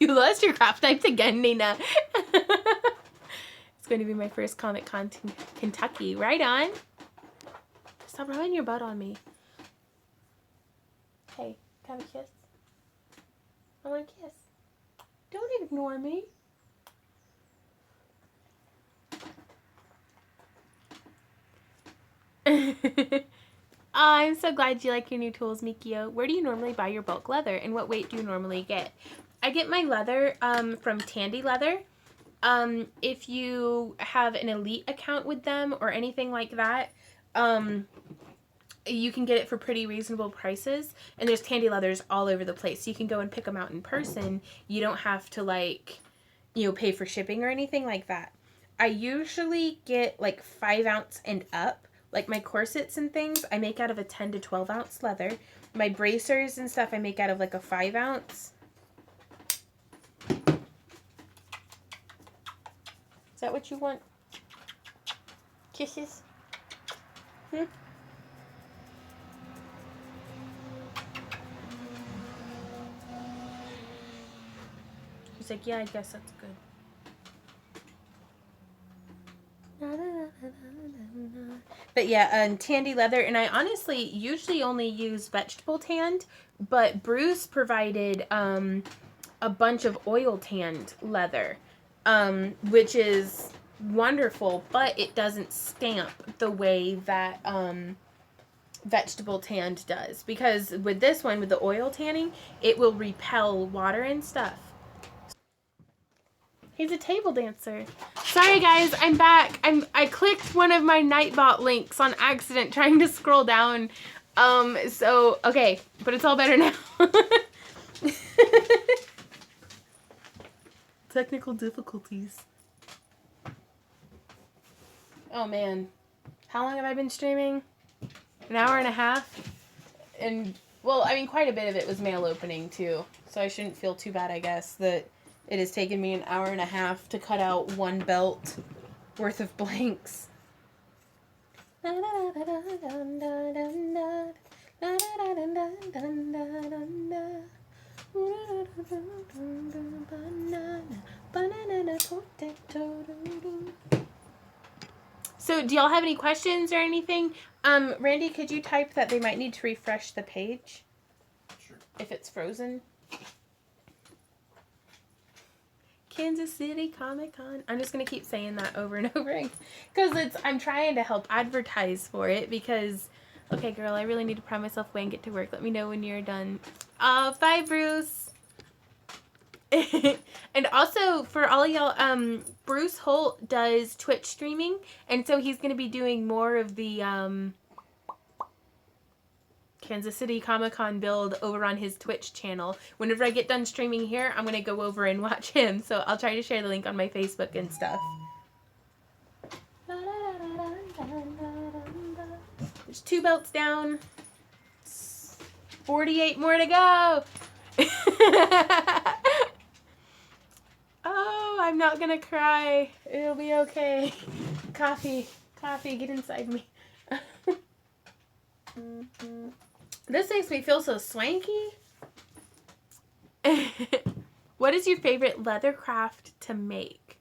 You lost your craft knife again, Nina. It's going to be my first Comic Con to Kentucky. Right on. Stop rubbing your butt on me. Hey, can I have a kiss? I want a kiss. Don't ignore me. I'm so glad you like your new tools, Mikio. Where do you normally buy your bulk leather, and what weight do you normally get? I get my leather from Tandy Leather. If you have an elite account with them or anything like that, you can get it for pretty reasonable prices. And there's Tandy Leathers all over the place. You can go and pick them out in person. You don't have to, like, you know, pay for shipping or anything like that. I usually get like 5 ounce and up. Like my corsets and things, I make out of a 10 to 12 ounce leather. My bracers and stuff, I make out of like a 5 ounce. Is that what you want? Kisses? Hmm? He's like, yeah, I guess that's good. But yeah, Tandy Leather, and I honestly usually only use vegetable tanned, but Bruce provided a bunch of oil tanned leather, which is wonderful, but it doesn't stamp the way that vegetable tanned does, because with this one, with the oil tanning, it will repel water and stuff. He's a table dancer. Sorry guys, I'm back. I clicked one of my Nightbot links on accident trying to scroll down. So okay, but it's all better now. Technical difficulties. Oh man. How long have I been streaming? An hour and a half? And well, I mean quite a bit of it was mail opening too. So I shouldn't feel too bad, I guess, that it has taken me an hour and a half to cut out one belt worth of blanks. So do y'all have any questions or anything? Randy, could you type that they might need to refresh the page? Sure. If it's frozen. Kansas City Comic-Con. I'm just going to keep saying that over and over again. Because I'm trying to help advertise for it because... Okay, girl, I really need to prime myself away and get to work. Let me know when you're done. Bye, Bruce. And also, for all y'all, Bruce Holt does Twitch streaming. And so he's going to be doing more of the Kansas City Comic-Con build over on his Twitch channel. Whenever I get done streaming here, I'm going to go over and watch him. So I'll try to share the link on my Facebook and stuff. There's 2 belts down. 48 more to go. Oh, I'm not gonna cry. It'll be okay. Coffee, get inside me. This makes me feel so swanky. What is your favorite leather craft to make?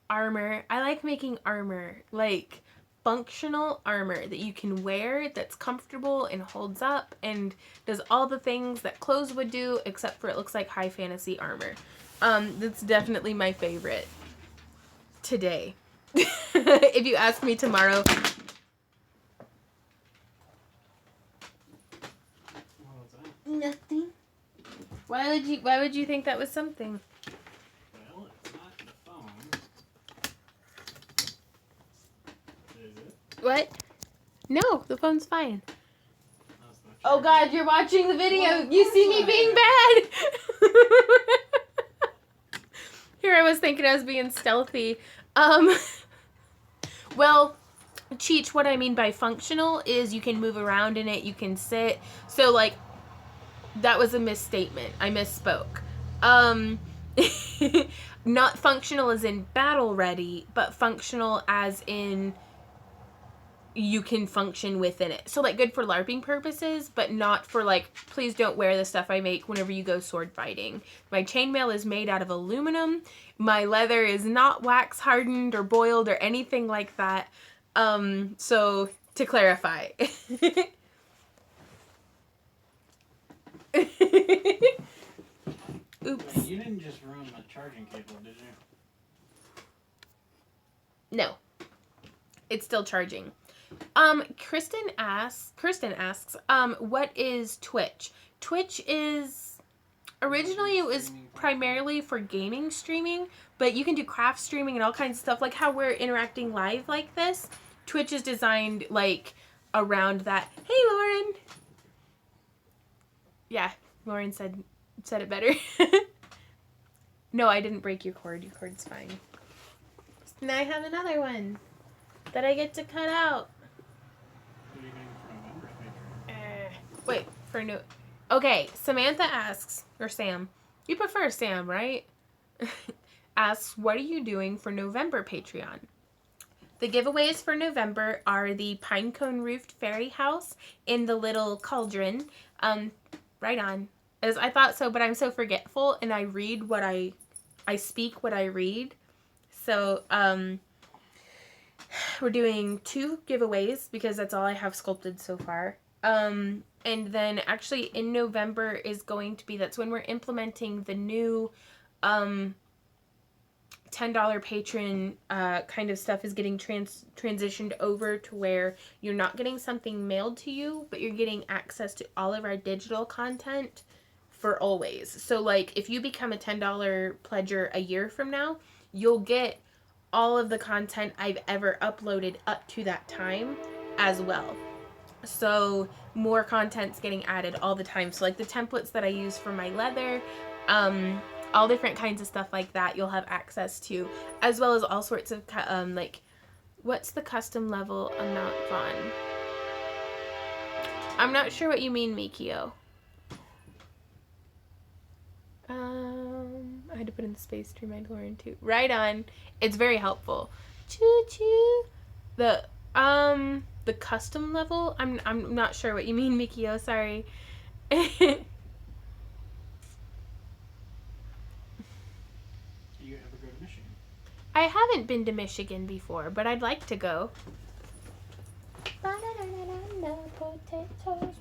Armor. I like making armor. Like functional armor that you can wear, that's comfortable and holds up and does all the things that clothes would do, except for it looks like high fantasy armor. That's definitely my favorite today. If you ask me tomorrow. What was that? Nothing. Why would you think that was something? Well, it's not the phone. Is it? What? No, the phone's fine. That's not Oh God, you're watching the video. Well, You see me of being bad. Here I was thinking I was being stealthy. Well, Cheech, what I mean by functional is you can move around in it, you can sit. So like, that was a misstatement. I misspoke. Not functional as in battle ready, but functional as in you can function within it. So like good for LARPing purposes, but not for like, please don't wear the stuff I make whenever you go sword fighting. My chainmail is made out of aluminum. My leather is not wax hardened or boiled or anything like that. So to clarify. Oops. Wait, you didn't just ruin my charging cable, did you? No. It's still charging. Kirsten asks, what is Twitch? Twitch is, originally it was primarily for gaming streaming, but you can do craft streaming and all kinds of stuff, like how we're interacting live like this. Twitch is designed, like, around that. Hey, Lauren! Yeah, Lauren said it better. No, I didn't break your cord. Your cord's fine. And I have another one that I get to cut out. What are you doing for November, Patreon? Wait, for no. Okay, Samantha asks, or Sam, you prefer Sam, right? Asks, what are you doing for November Patreon? The giveaways for November are the Pinecone Roofed Fairy House in the little cauldron. Right on. As I thought so, but I'm so forgetful, and I read what I speak what I read. So, we're doing 2 giveaways because that's all I have sculpted so far. And then actually in November is going to be, that's when we're implementing the new $10 patron kind of stuff is getting transitioned over to where you're not getting something mailed to you, but you're getting access to all of our digital content for always. So like if you become a $10 pledger a year from now, you'll get all of the content I've ever uploaded up to that time as well. So more content's getting added all the time. So like the templates that I use for my leather, all different kinds of stuff like that you'll have access to, as well as all sorts of like, what's the custom level amount, Vaughn? I'm not sure what you mean, Mikio. I had to put in the space to remind Lauren too. Right on. It's very helpful. Choo choo. The custom level. I'm not sure what you mean, Mikio. Sorry. Do you ever go to Michigan? I haven't been to Michigan before, but I'd like to go. Potatoes.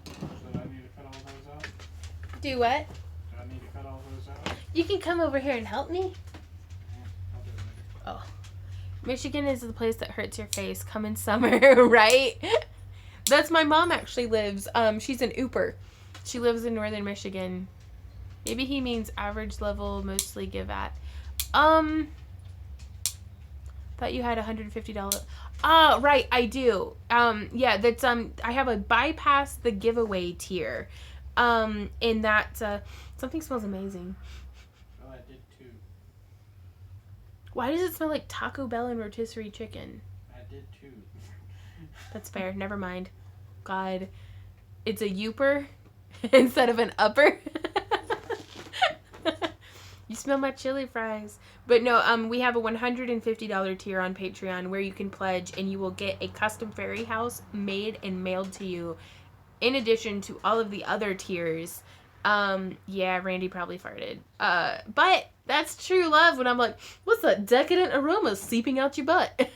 So do I need to cut all those out? Do what? Do I need to cut all those out? You can come over here and help me. I'll do it later. Oh. Michigan is the place that hurts your face. Come in summer, right? That's my mom actually lives. She's an Ooper. She lives in northern Michigan. Maybe he means average level, mostly give at. Thought you had $150. Ah, right, I do. Yeah, that's I have a bypass the giveaway tier. In that something smells amazing. Oh, I did too. Why does it smell like Taco Bell and rotisserie chicken? I did too. That's fair. Never mind. God, it's a Youper instead of an upper. You smell my chili fries. But no, we have a $150 tier on Patreon where you can pledge and you will get a custom fairy house made and mailed to you in addition to all of the other tiers. Yeah, Randy probably farted. But that's true love when I'm like, what's that decadent aroma seeping out your butt?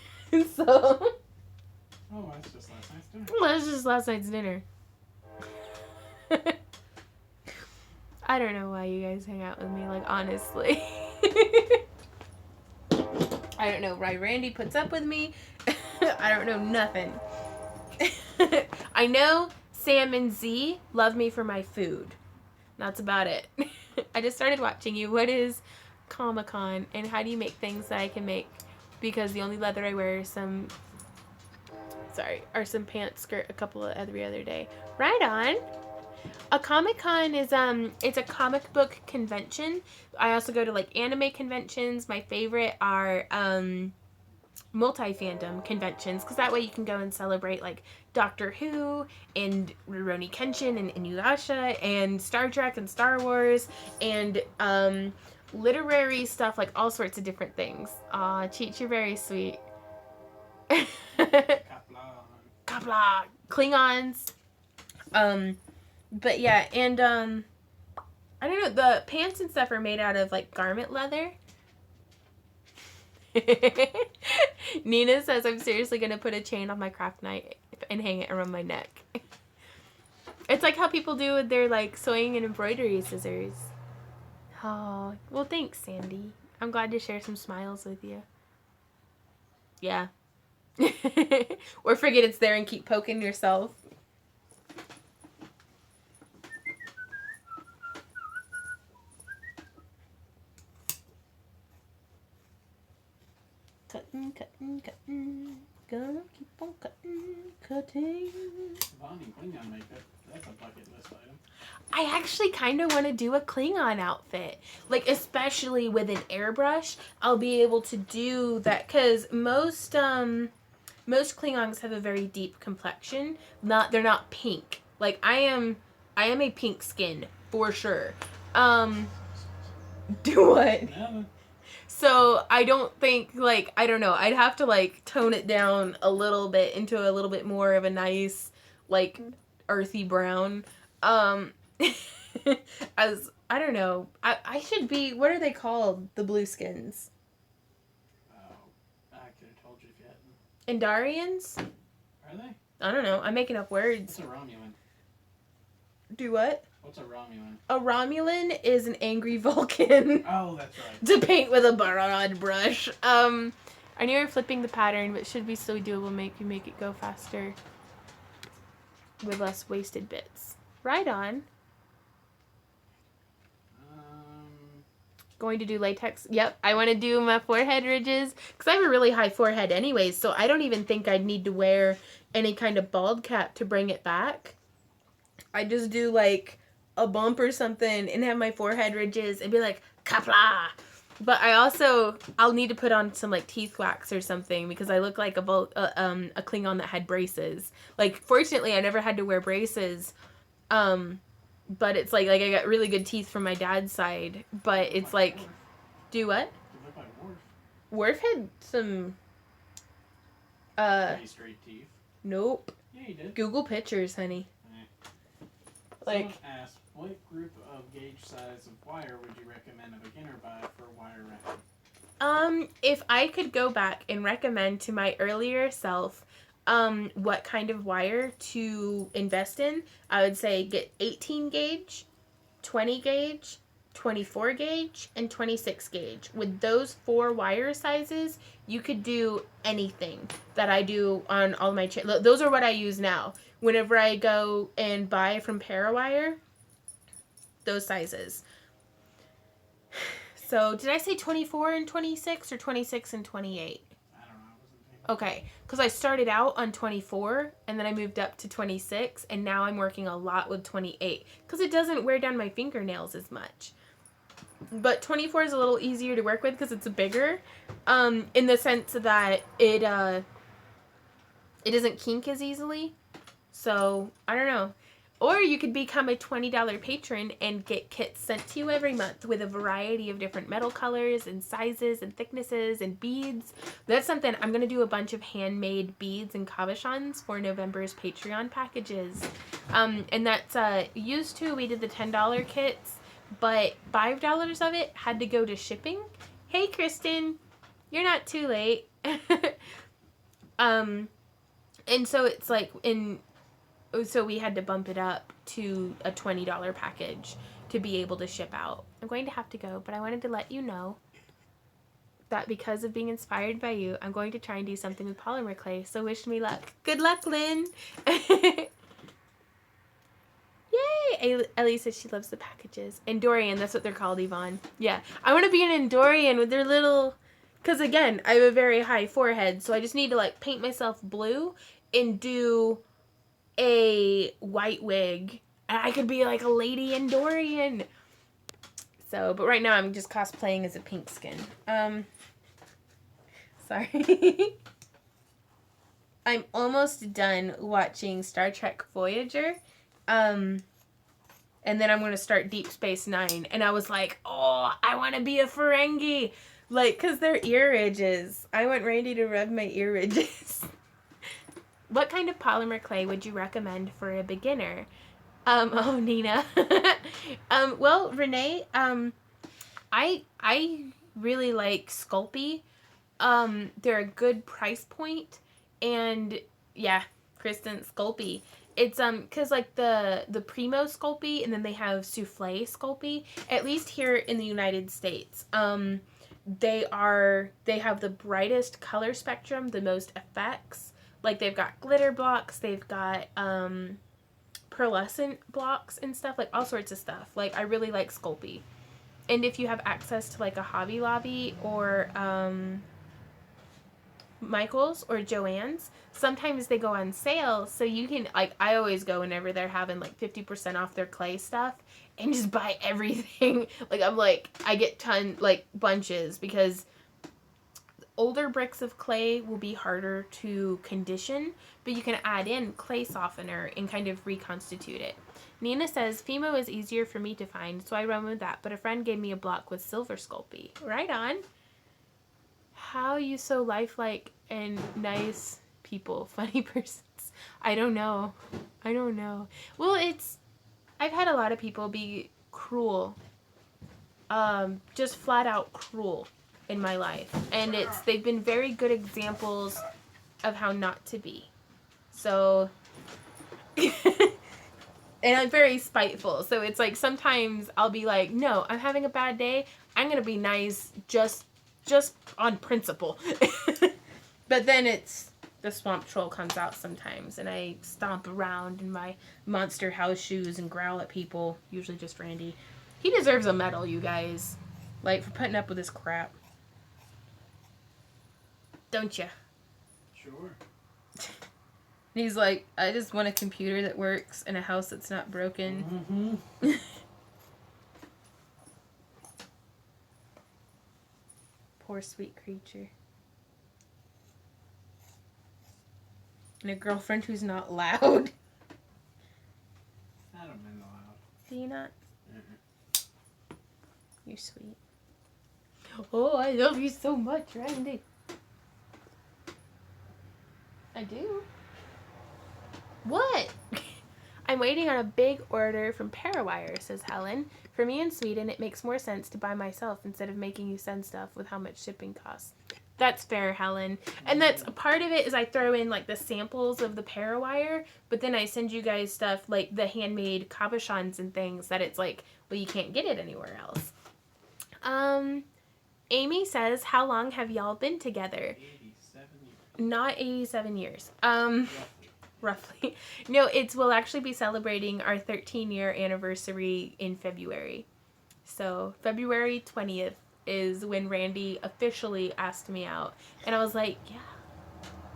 So... Oh, that's just last night's dinner. Well, that's just last night's dinner. I don't know why you guys hang out with me, like, honestly. I don't know why Randy puts up with me. I don't know nothing. I know Sam and Z love me for my food. That's about it. I just started watching you. What is Comic-Con, and how do you make things that I can make? Because the only leather I wear is some pants, skirt, a couple of every other day. Right on. A Comic-Con is it's a comic book convention. I also go to like anime conventions. My favorite are multi-fandom conventions, because that way you can go and celebrate like Doctor Who and Rurouni Kenshin and Inuyasha and Star Trek and Star Wars and literary stuff, like all sorts of different things. Aw, Cheech, you're very sweet. Kapla, Klingons. But yeah, and I don't know, the pants and stuff are made out of like garment leather. Nina says I'm seriously gonna put a chain on my craft knife and hang it around my neck. It's like how people do with their like sewing and embroidery scissors. Oh, well thanks, Sandy. I'm glad to share some smiles with you. Yeah. Or forget it's there and keep poking yourself. Cutting, cutting, cutting. Gonna keep on cutting. Bonnie Klingon makeup. That's a bucket list item. I actually kind of want to do a Klingon outfit. Like, especially with an airbrush, I'll be able to do that. Because most Klingons have a very deep complexion. They're not pink. Like, I am a pink skin, for sure. Do what? No. So I don't think, like, I don't know, I'd have to like tone it down a little bit into a little bit more of a nice, like, earthy brown. As I don't know, I should be, what are they called, the blue skins? Oh, I could have told you if you hadn't. Andarians? Are they? I don't know, I'm making up words. What's a Romulan? Do what? What's a Romulan? A Romulan is an angry Vulcan. Oh, that's right. To paint with a broad brush. I knew you were flipping the pattern, but should be so doable. Make it go faster with less wasted bits. Right on. Going to do latex. Yep, I want to do my forehead ridges because I have a really high forehead anyways, so I don't even think I'd need to wear any kind of bald cap to bring it back. I just do like a bump or something and have my forehead ridges and be like, kapla! But I'll need to put on some like teeth wax or something because I look like a Klingon that had braces. Like, fortunately, I never had to wear braces. But it's like I got really good teeth from my dad's side. But it's like, do what? You look like Worf. Worf had some, Pretty straight teeth. nope. Yeah, he did. Google pictures, honey. Like, someone asked, what group of gauge size of wire would you recommend a beginner buy for wire wrapping? If I could go back and recommend to my earlier self, what kind of wire to invest in, I would say get 18 gauge, 20 gauge, 24 gauge, and 26 gauge. With those 4 wire sizes, you could do anything that I do on all my those are what I use now. Whenever I go and buy from Parawire, those sizes. So, did I say 24 and 26 or 26 and 28? I don't know. I wasn't paying Okay, because I started out on 24 and then I moved up to 26 and now I'm working a lot with 28 because it doesn't wear down my fingernails as much. But 24 is a little easier to work with because it's bigger, in the sense that it doesn't kink as easily. So, I don't know. Or you could become a $20 patron and get kits sent to you every month with a variety of different metal colors and sizes and thicknesses and beads. That's something, I'm going to do a bunch of handmade beads and cabochons for November's Patreon packages. And that's, used to, we did the $10 kits, but $5 of it had to go to shipping. Hey, Kristen, you're not too late. And so it's like so we had to bump it up to a $20 package to be able to ship out. I'm going to have to go, but I wanted to let you know that because of being inspired by you, I'm going to try and do something with polymer clay, so wish me luck. Good luck, Lynn! Yay! Ellie says she loves the packages. Endorian, that's what they're called, Yvonne. Yeah, I want to be an Endorian with their little... Because, again, I have a very high forehead, so I just need to, like, paint myself blue and do a white wig, and I could be like a lady Endorian. So, but right now I'm just cosplaying as a pink skin. Sorry. I'm almost done watching Star Trek Voyager. And then I'm going to start Deep Space Nine. And I was like, oh, I want to be a Ferengi. Like, because they're ear ridges. I want Randy to rub my ear ridges. What kind of polymer clay would you recommend for a beginner? Oh, Nina. Well, Renee, I really like Sculpey. They're a good price point, and yeah, Kristen, Sculpey. It's cause like the Primo Sculpey, and then they have Souffle Sculpey. At least here in the United States, they have the brightest color spectrum, the most effects. Like, they've got glitter blocks, they've got pearlescent blocks and stuff, like all sorts of stuff. Like, I really like Sculpey. And if you have access to like a Hobby Lobby or Michael's or Joann's, sometimes they go on sale, so you can, like, I always go whenever they're having like 50% off their clay stuff and just buy everything. Like, I'm like, I get bunches, because older bricks of clay will be harder to condition, but you can add in clay softener and kind of reconstitute it. Nina says, Fimo is easier for me to find, so I run with that, but a friend gave me a block with silver Sculpey. Right on. How are you so lifelike and nice people, funny persons? I don't know. Well, I've had a lot of people be cruel. Just flat out cruel in my life, and they've been very good examples of how not to be. So and I'm very spiteful, so it's like sometimes I'll be like, no, I'm having a bad day, I'm gonna be nice just on principle. But then it's the swamp troll comes out sometimes, and I stomp around in my monster house shoes and growl at people, usually just Randy. He deserves a medal, you guys, like, for putting up with this crap. Don't ya? Sure. He's like, I just want a computer that works and a house that's not broken. Mm-hmm. Poor sweet creature. And a girlfriend who's not loud. I don't mind loud. Do you not? Mm-mm. You're sweet. Oh, I love you so much, Randy. I do. What? I'm waiting on a big order from Parawire, says Helen. For me in Sweden, it makes more sense to buy myself instead of making you send stuff with how much shipping costs. That's fair, Helen. And that's a part of it is I throw in like the samples of the Parawire, but then I send you guys stuff like the handmade cabochons and things that it's like, well, you can't get it anywhere else. Amy says, how long have y'all been together? 87 years. Not 87 years. Roughly. Roughly. No, we'll actually be celebrating our 13-year anniversary in February. So February 20th is when Randy officially asked me out. And I was like, yeah.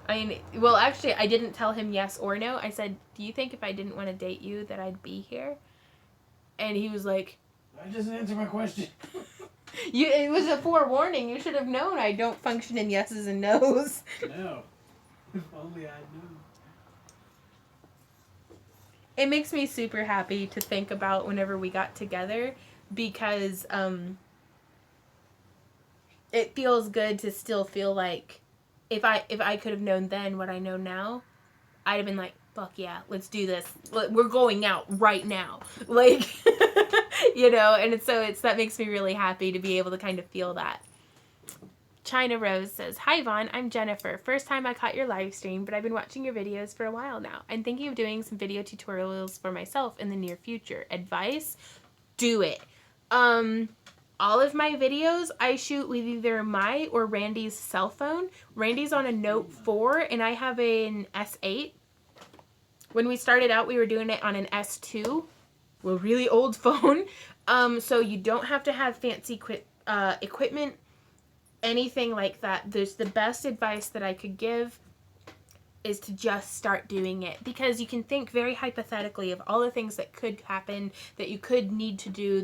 I mean, well, actually, I didn't tell him yes or no. I said, do you think if I didn't want to date you that I'd be here? And he was like, I just answered my question. It was a forewarning. You should have known I don't function in yeses and nos. No. If only I'd known. It makes me super happy to think about whenever we got together because it feels good to still feel like if I could have known then what I know now, I'd have been like, fuck yeah, let's do this. We're going out right now. Like, you know, and that makes me really happy to be able to kind of feel that. China Rose says, hi Vaughn, I'm Jennifer. First time I caught your live stream, but I've been watching your videos for a while now. I'm thinking of doing some video tutorials for myself in the near future. Advice? Do it. All of my videos I shoot with either my or Randy's cell phone. Randy's on a Note 4 and I have an S8. When we started out, we were doing it on an S2, a really old phone. So you don't have to have fancy equipment, anything like that. The best advice that I could give is to just start doing it, because you can think very hypothetically of all the things that could happen, that you could need to do,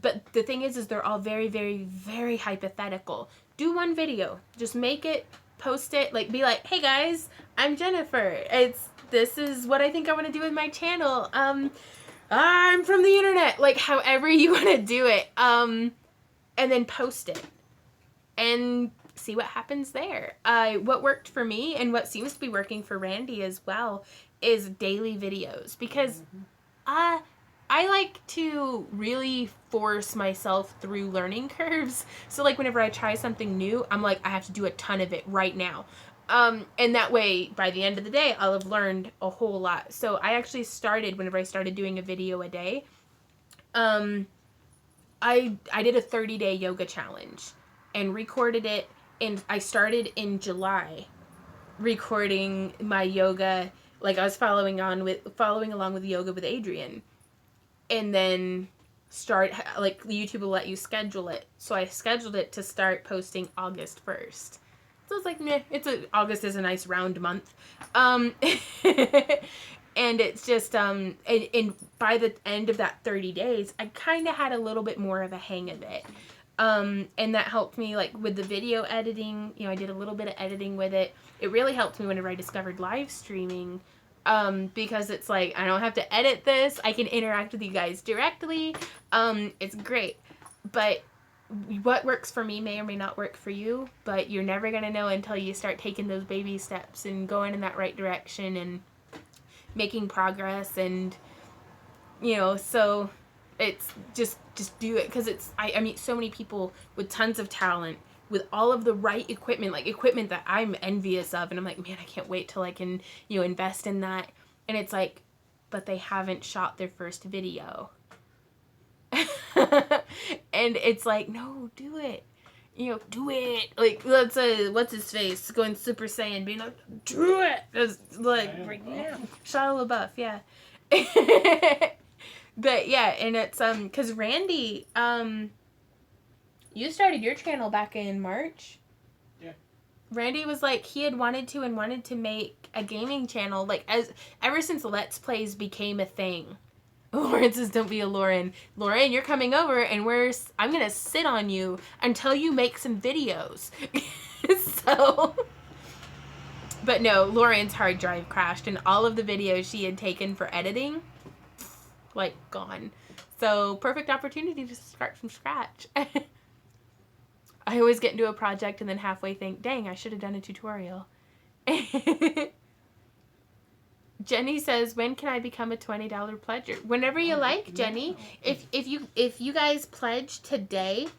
but the thing is they're all very, very, very hypothetical. Do one video, just make it, post it, like be like, hey guys, I'm Jennifer. This is what I think I want to do with my channel. I'm from the internet, like however you want to do it. And then post it and see what happens there. What worked for me and what seems to be working for Randy as well is daily videos, because I like to really force myself through learning curves. So like whenever I try something new, I'm like, I have to do a ton of it right now. And that way, by the end of the day, I'll have learned a whole lot. So I actually started, whenever I started doing a video a day, I did a 30-day yoga challenge and recorded it. And I started in July recording my yoga. Like I was following along with yoga with Adrian. And then YouTube will let you schedule it. So I scheduled it to start posting August 1st. So it's like, meh, August is a nice round month. And it's just, and by the end of that 30 days, I kind of had a little bit more of a hang of it. And that helped me like with the video editing. I did a little bit of editing with it. It really helped me whenever I discovered live streaming, because it's like, I don't have to edit this. I can interact with you guys directly. It's great. But what works for me may or may not work for you, but you're never going to know until you start taking those baby steps and going in that right direction and making progress. And, so it's just do it, because I meet so many people with tons of talent, with all of the right equipment, like equipment that I'm envious of. And I'm like, man, I can't wait till I can, invest in that. And it's like, but they haven't shot their first video. And it's like, no, do it. Do it. Like, let's what's his face going Super Saiyan, being like, do it. It's like, right now. Shia LaBeouf, yeah. But yeah, and it's because Randy, you started your channel back in March. Yeah. Randy was like, he had wanted to make a gaming channel, like ever since Let's Plays became a thing. Lauren says, don't be a Lauren. Lauren, you're coming over and I'm going to sit on you until you make some videos. So, but no, Lauren's hard drive crashed and all of the videos she had taken for editing, like, gone. So, perfect opportunity to start from scratch. I always get into a project and then halfway think, dang, I should have done a tutorial. Jenny says, when can I become a $20 pledger? Whenever you like, Jenny. If you guys pledge today,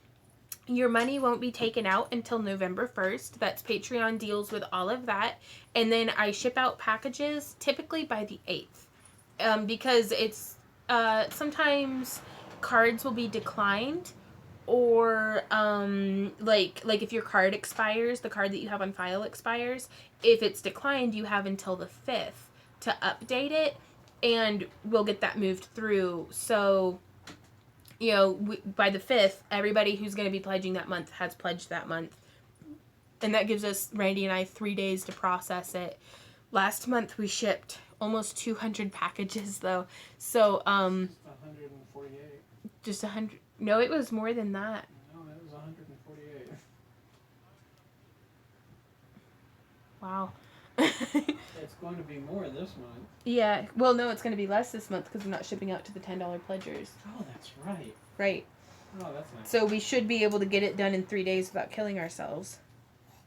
your money won't be taken out until November 1st. That's Patreon deals with all of that. And then I ship out packages typically by the 8th. Because it's sometimes cards will be declined, or like if your card expires, the card that you have on file expires, if it's declined, you have until the 5th to update it, and we'll get that moved through. So, you know, by the 5th, everybody who's going to be pledging that month has pledged that month. And that gives us, Randy and I, 3 days to process it. Last month we shipped almost 200 packages, though. So, 148. just 100. No, it was more than that. No, it was 148. Wow. It's going to be more this month. Yeah. Well, no, it's going to be less this month because we're not shipping out to the $10 pledgers. Oh, that's right. Right. Oh, that's nice. So we should be able to get it done in 3 days without killing ourselves.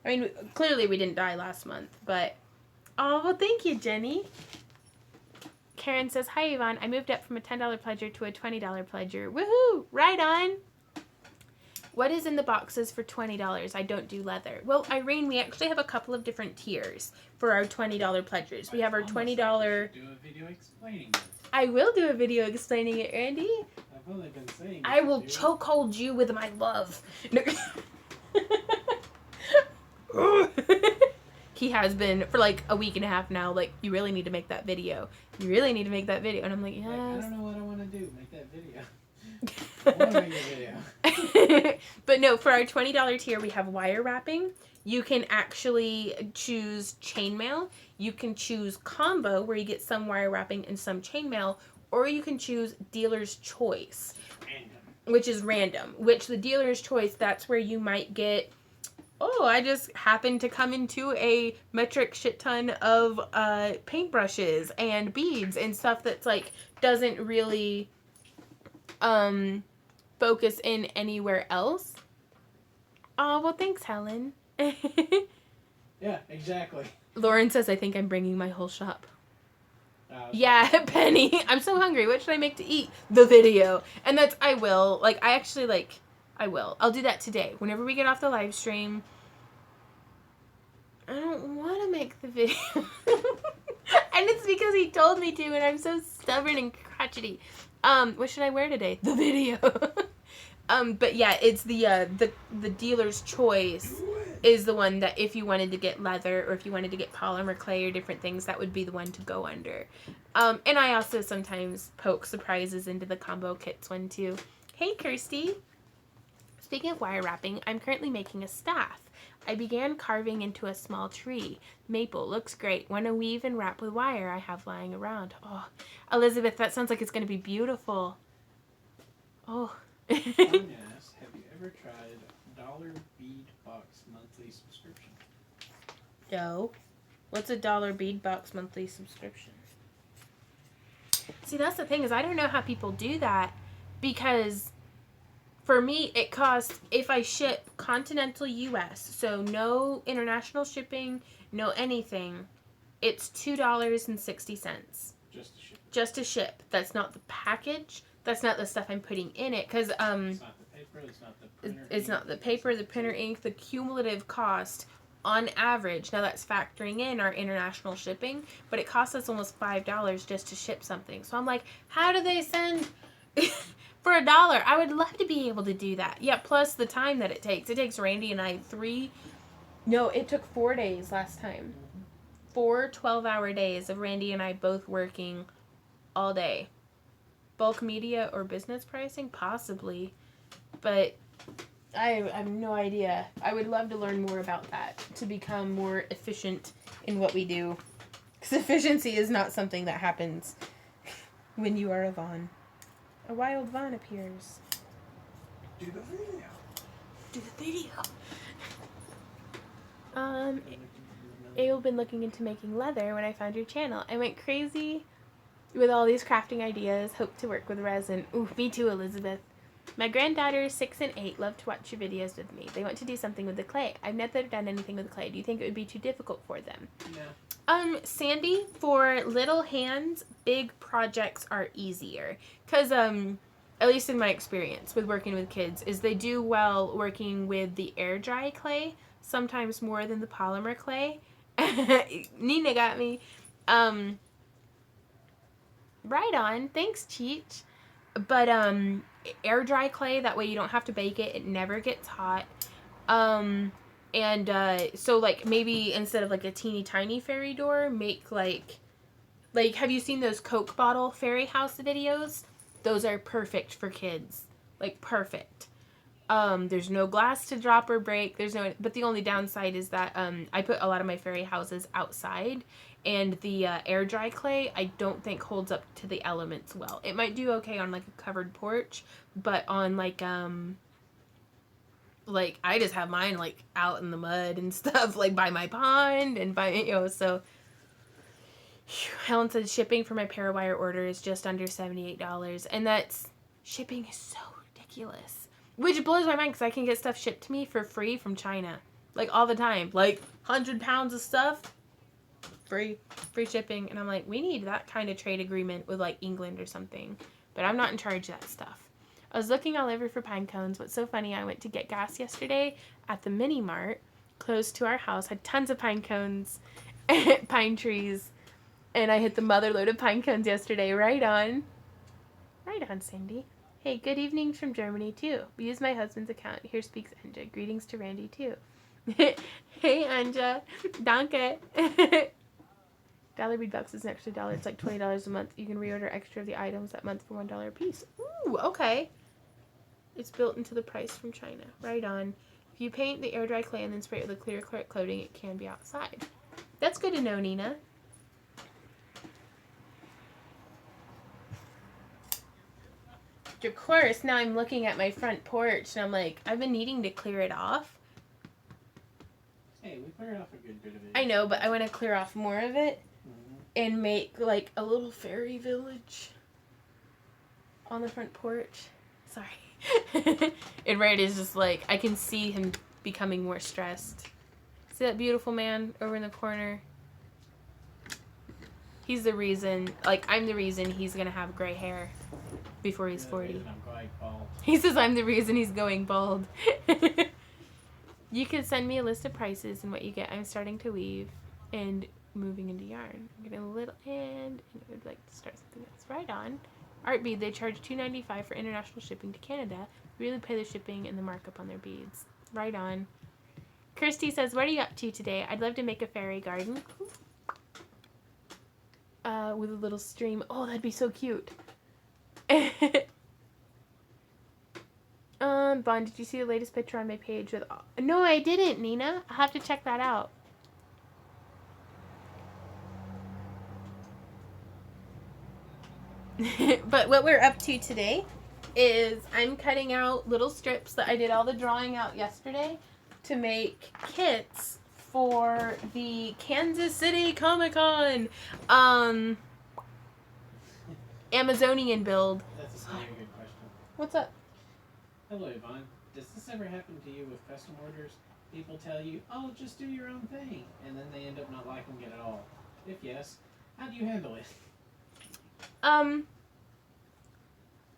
I mean, clearly we didn't die last month, but... Oh, well, thank you, Jenny. Karen says, hi, Yvonne. I moved up from a $10 pledger to a $20 pledger. Woohoo! Right on! What is in the boxes for $20? I don't do leather. Well, Irene, we actually have a couple of different tiers for our $20 pledgers. We have our $20... Do a video explaining it. I will do a video explaining it, Randy. I've only been saying I will chokehold you with my love. No. He has been for like a week and a half now. Like, you really need to make that video. You really need to make that video. And I'm like, yes. I don't know what I want to do. Make that video. I want to make a video. But no, for our $20 tier, we have wire wrapping. You can actually choose chainmail. You can choose combo, where you get some wire wrapping and some chainmail. Or you can choose dealer's choice. Random. Which is random. Which the dealer's choice, that's where you might get... Oh, I just happened to come into a metric shit ton of paintbrushes and beads and stuff that's like doesn't really focus in anywhere else. Oh, well, thanks, Helen. Yeah, exactly. Lauren says, I think I'm bringing my whole shop. Yeah, Penny. I'm so hungry. What should I make to eat? The video. And that's, I will. Like, I actually, like... I will. I'll do that today. Whenever we get off the live stream. I don't want to make the video. And it's because he told me to, and I'm so stubborn and crotchety. What should I wear today? The video. But yeah, it's the dealer's choice is the one that if you wanted to get leather or if you wanted to get polymer clay or different things, that would be the one to go under. And I also sometimes poke surprises into the combo kits one too. Hey, Kirsty. Speaking of wire wrapping, I'm currently making a staff. I began carving into a small tree. Maple looks great. Want to weave and wrap with wire I have lying around. Oh, Elizabeth, that sounds like it's going to be beautiful. Oh. Tanya asks, have you ever tried $1 bead box monthly subscription? No. What's a $1 bead box monthly subscription? See, that's the thing is I don't know how people do that because... For me, it costs, if I ship continental U.S., so no international shipping, no anything, it's $2.60. Just to ship. Just to ship. That's not the package. That's not the stuff I'm putting in it. Because it's not the paper, it's not the printer. It's not the paper, the printer ink, the cumulative cost on average. Now that's factoring in our international shipping, but it costs us almost $5 just to ship something. So I'm like, how do they send... For $1, I would love to be able to do that. Yeah, plus the time that it takes. It takes Randy and I it took 4 days last time. 4 12-hour days of Randy and I both working all day. Bulk media or business pricing? Possibly. But I have no idea. I would love to learn more about that to become more efficient in what we do. Because efficiency is not something that happens when you are a Vaughn. A wild Vaughn appears. Do the video. Do the video. I've been looking into making leather when I found your channel. I went crazy with all these crafting ideas. Hope to work with resin. Ooh, me too, Elizabeth. My granddaughters 6 and 8 love to watch your videos with me. They want to do something with the clay. I've never done anything with clay. Do you think it would be too difficult for them? No. Sandy, for little hands, big projects are easier. Because, at least in my experience with working with kids, is they do well working with the air dry clay, sometimes more than the polymer clay. Nina got me. Right on. Thanks, Cheech. But, air dry clay, that way you don't have to bake it. It never gets hot. So, like, maybe instead of, like, a teeny tiny fairy door, make, like, have you seen those Coke bottle fairy house videos? Those are perfect for kids. Like, perfect. There's no glass to drop or break. But the only downside is that, I put a lot of my fairy houses outside, and the, air dry clay, I don't think holds up to the elements well. It might do okay on, like, a covered porch, but on, like, I just have mine, like, out in the mud and stuff, like, by my pond and by, so. Helen said shipping for my Parawire order is just under $78, and shipping is so ridiculous. Which blows my mind, because I can get stuff shipped to me for free from China. Like, all the time. Like, 100 pounds of stuff, free shipping. And I'm like, we need that kind of trade agreement with, like, England or something. But I'm not in charge of that stuff. I was looking all over for pine cones. What's so funny, I went to get gas yesterday at the mini mart close to our house. Had tons of pine cones, pine trees. And I hit the mother load of pine cones yesterday. Right on. Right on, Sandy. Hey, good evenings from Germany, too. We use my husband's account. Here speaks Anja. Greetings to Randy, too. Hey, Anja. Danke. Dollar Bead Box is an extra $1. It's like $20 a month. You can reorder extra of the items that month for $1 a piece. Ooh, okay. It's built into the price from China. Right on. If you paint the air dry clay and then spray it with a clear coating, it can be outside. That's good to know, Nina. Of course, now I'm looking at my front porch and I'm like, I've been needing to clear it off. Hey, we cleared off a good bit of it. I know, but I want to clear off more of it and make like a little fairy village on the front porch. Sorry. And Red is just like, I can see him becoming more stressed. See that beautiful man over in the corner? He's the reason, like, I'm the reason he's going to have gray hair before he's 40. I'm going bald. He says I'm the reason he's going bald. You could send me a list of prices and what you get. I'm starting to weave and moving into yarn. I'm getting a little and I would like to start something else. Right on. Art bead, they charge $2.95 for international shipping to Canada. Really pay the shipping and the markup on their beads. Right on. Kirsty says, what are you up to today? I'd love to make a fairy garden. With a little stream. Oh, that'd be so cute. Bond, did you see the latest picture on my page with No, I didn't, Nina. I'll have to check that out. But what we're up to today is I'm cutting out little strips that I did all the drawing out yesterday to make kits for the Kansas City Comic-Con Amazonian build. That's a very good question. What's up? Hello, Yvonne. Does this ever happen to you with custom orders? People tell you, oh, just do your own thing, and then they end up not liking it at all. If yes, how do you handle it?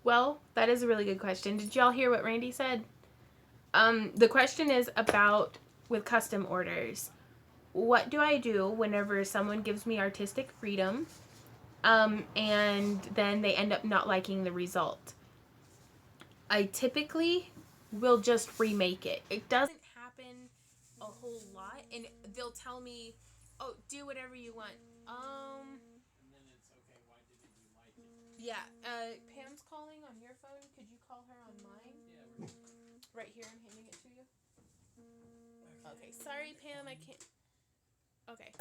Well, that is a really good question. Did y'all hear what Randy said? The question is about with custom orders. What do I do whenever someone gives me artistic freedom, and then they end up not liking the result? I typically will just remake it. It doesn't happen a whole lot, and they'll tell me, oh, do whatever you want. And then it's okay, why didn't you like it? Yeah, Pam's calling on your phone. Could you call her on mine? Yeah, Right here, I'm handing it to you. Okay, sorry, Pam, I can't. Okay.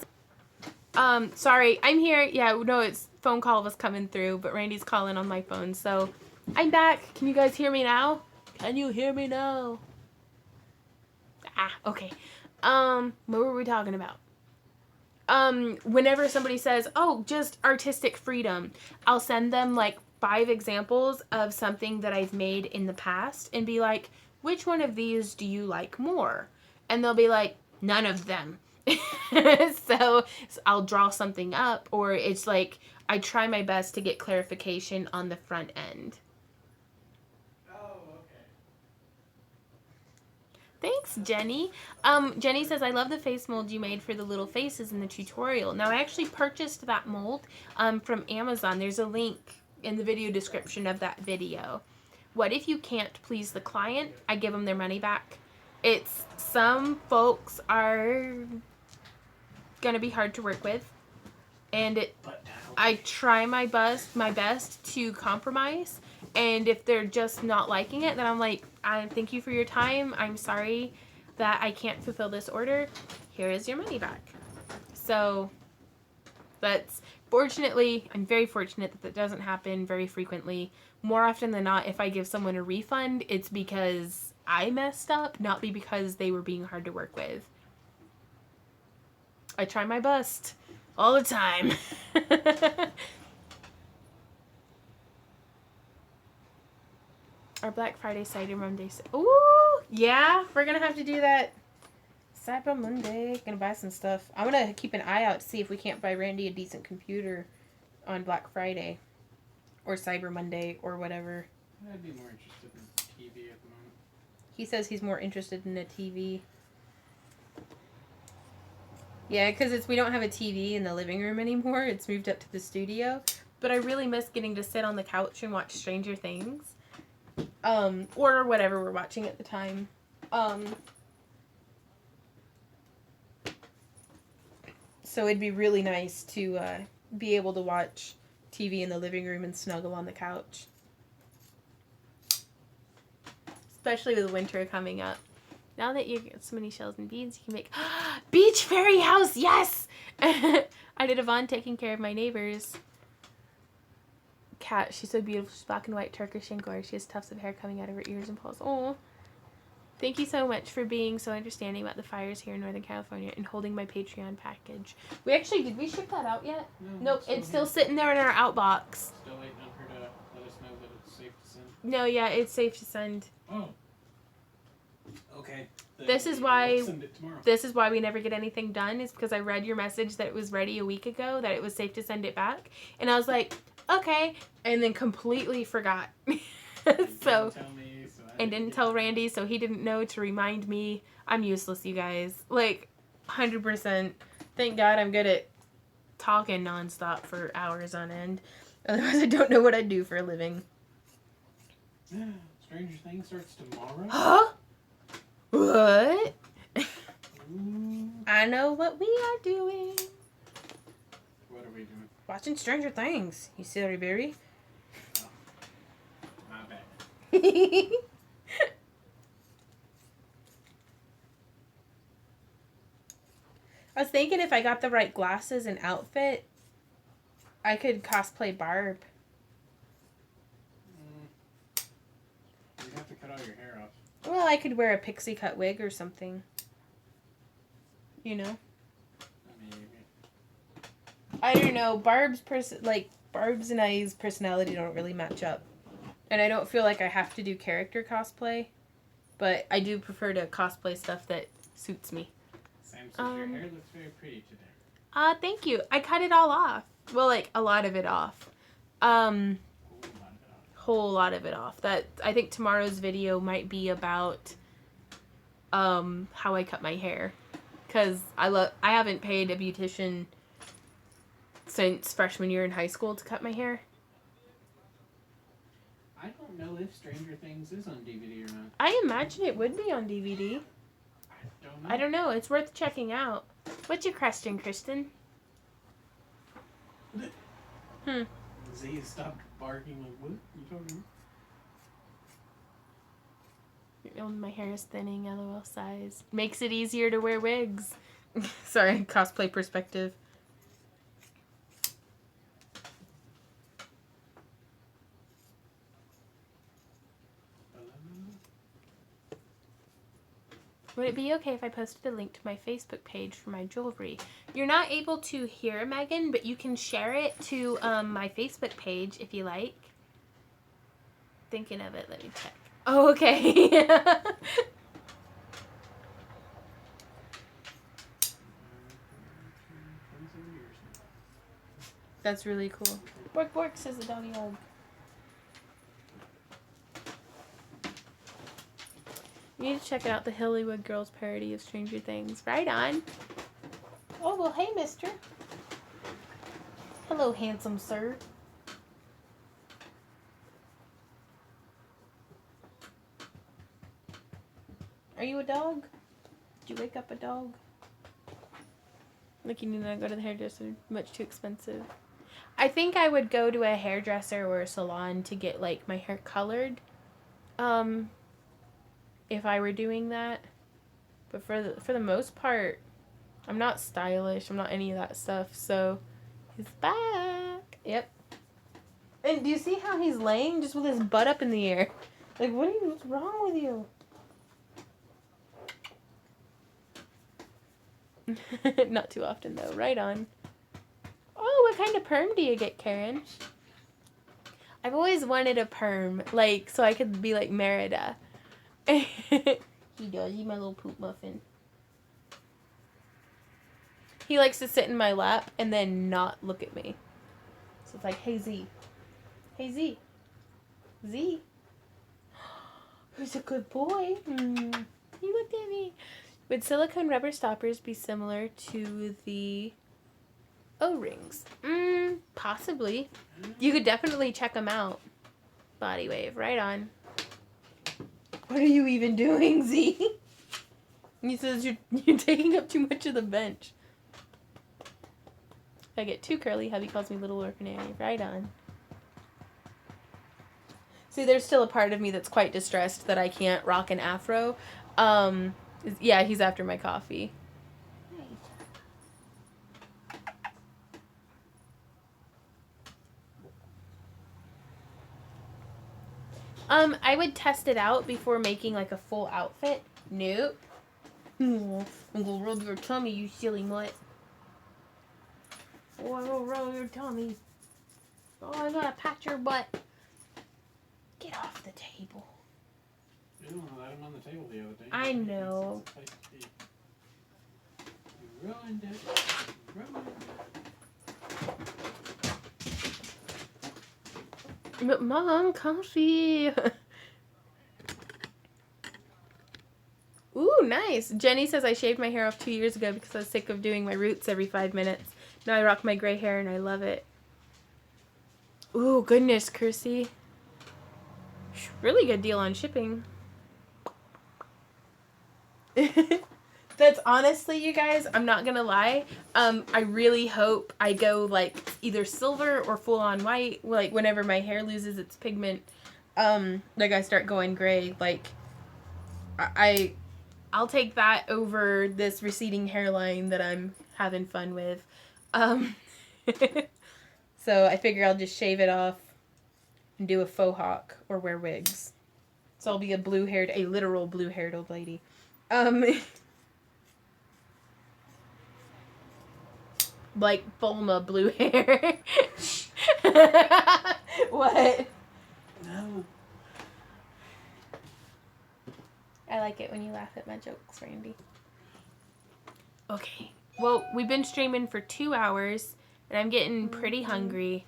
Sorry, I'm here. Yeah, no, it's phone call was coming through, but Randy's calling on my phone, so I'm back. Can you guys hear me now? Can you hear me now? Okay. What were we talking about? Whenever somebody says, oh, just artistic freedom, I'll send them, like, 5 examples of something that I've made in the past and be like, which one of these do you like more? And they'll be like, none of them. So I'll draw something up, or it's like I try my best to get clarification on the front end. Oh, okay. Thanks, Jenny. Jenny says, I love the face mold you made for the little faces in the tutorial. Now, I actually purchased that mold from Amazon. There's a link in the video description of that video. What if you can't please the client? I give them their money back. It's, some folks are gonna be hard to work with, and I try my best to compromise. And if they're just not liking it, then I'm like, I thank you for your time. I'm sorry that I can't fulfill this order. Here is your money back. So that's, fortunately, I'm very fortunate that doesn't happen very frequently. More often than not, if I give someone a refund, it's because I messed up, not because they were being hard to work with. I try my best all the time. Our Black Friday, Cyber Monday. Ooh, yeah, we're gonna have to do that. Cyber Monday. Gonna buy some stuff. I'm gonna keep an eye out to see if we can't buy Randy a decent computer on Black Friday or Cyber Monday or whatever. I'd be more interested in TV at the moment. He says he's more interested in a TV. Yeah, because we don't have a TV in the living room anymore. It's moved up to the studio. But I really miss getting to sit on the couch and watch Stranger Things. Or whatever we're watching at the time. So it'd be really nice to be able to watch TV in the living room and snuggle on the couch. Especially with winter coming up. Now that you get so many shells and beads, you can make beach fairy house. Yes. I did Yvonne taking care of my neighbors. Cat, she's so beautiful. She's black and white, Turkish and gorgeous. She has tufts of hair coming out of her ears and paws. Oh, thank you so much for being so understanding about the fires here in Northern California and holding my Patreon package. We actually, did we ship that out yet? Nope, it's still sitting there in our outbox. Still waiting on her to let us know that it's safe to send. No, yeah, it's safe to send. Oh. Okay. Then This is we why- will send it tomorrow. This is why we never get anything done, is because I read your message that it was ready a week ago, that it was safe to send it back. And I was like, okay, and then completely forgot. So, didn't tell Randy, so he didn't know to remind me. I'm useless, you guys. Like, 100%. Thank God I'm good at talking nonstop for hours on end. Otherwise, I don't know what I'd do for a living. Stranger Things starts tomorrow? Huh? What? Ooh. I know what we are doing. What are we doing? Watching Stranger Things. You silly berry. Oh. My bad. I was thinking if I got the right glasses and outfit, I could cosplay Barb. You'd have to cut all your hair off. Well, I could wear a pixie cut wig or something. You know? Maybe. I don't know. Barb's and I's personality don't really match up. And I don't feel like I have to do character cosplay. But I do prefer to cosplay stuff that suits me. Sam says your hair looks very pretty today. Thank you. I cut it all off. Well, like, a lot of it off. Whole lot of it off. That, I think tomorrow's video might be about how I cut my hair. Because I haven't paid a beautician since freshman year in high school to cut my hair. I don't know if Stranger Things is on DVD or not. I imagine it would be on DVD. I don't know. It's worth checking out. What's your question, Kristen? Z stopped barking like, what? You talking about? My hair is thinning, LOL size. Makes it easier to wear wigs. Sorry, cosplay perspective. Would it be okay if I posted a link to my Facebook page for my jewelry? You're not able to hear Megan, but you can share it to my Facebook page if you like. thinking of it. Let me check. Oh, okay. That's really cool. Work, work, says the doggy dog. You need to check out the Hollywood Girls parody of Stranger Things. Right on. Oh, well, hey, mister. Hello, handsome sir. Are you a dog? Did you wake up a dog? Like, you need to go to the hairdresser. Much too expensive. I think I would go to a hairdresser or a salon to get, like, my hair colored. If I were doing that. But for the most part, I'm not stylish. I'm not any of that stuff. So, he's back. Yep. And do you see how he's laying? Just with his butt up in the air. Like, what's wrong with you? Not too often, though. Right on. Oh, what kind of perm do you get, Karen? I've always wanted a perm, like, so I could be like Merida. He does. He's my little poop muffin. He likes to sit in my lap and then not look at me. So it's like, hey, Z. Hey, Z. Z. Who's a good boy? He looked at me. Would silicone rubber stoppers be similar to the O-rings? Possibly. You could definitely check them out. Body wave, right on. What are you even doing, Z? He says you're taking up too much of the bench. If I get too curly, hubby calls me Little Orphan Annie. Right on. See, there's still a part of me that's quite distressed that I can't rock an afro. Yeah, he's after my coffee. I would test it out before making like a full outfit. Nope. I'm gonna rub your tummy, you silly mutt. Oh, I'm gonna rub your tummy. Oh, I'm gonna pat your butt. Get off the table. You had him on the table the other day. I know. It's a place to be. You ruined it. You ruined it. But Mom, coffee. Ooh, nice. Jenny says I shaved my hair off 2 years ago because I was sick of doing my roots every 5 minutes. Now I rock my gray hair and I love it. Ooh, goodness, Kirsty. Really good deal on shipping. That's honestly, you guys, I'm not gonna lie. I really hope I go like either silver or full on white. Like whenever my hair loses its pigment, like I start going gray. Like I'll take that over this receding hairline that I'm having fun with. So I figure I'll just shave it off and do a faux hawk or wear wigs. So I'll be a literal blue-haired old lady. Like Bulma blue hair. What? No. I like it when you laugh at my jokes, Randy. Okay. Well, we've been streaming for 2 hours, and I'm getting pretty hungry,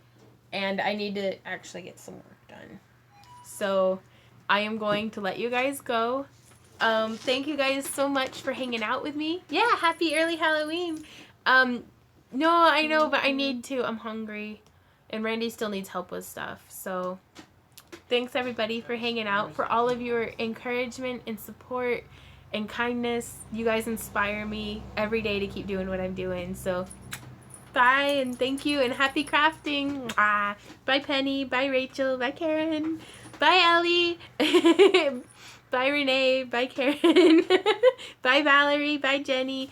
and I need to actually get some work done. So I am going to let you guys go. Thank you guys so much for hanging out with me. Yeah, happy early Halloween. No, I know, but I need to. I'm hungry. And Randy still needs help with stuff. So thanks, everybody, for hanging out, for all of your encouragement and support and kindness. You guys inspire me every day to keep doing what I'm doing. So bye, and thank you, and happy crafting. Bye, Penny. Bye, Rachel. Bye, Karen. Bye, Ellie. Bye, Renee. Bye, Karen. Bye, Valerie. Bye, Jenny.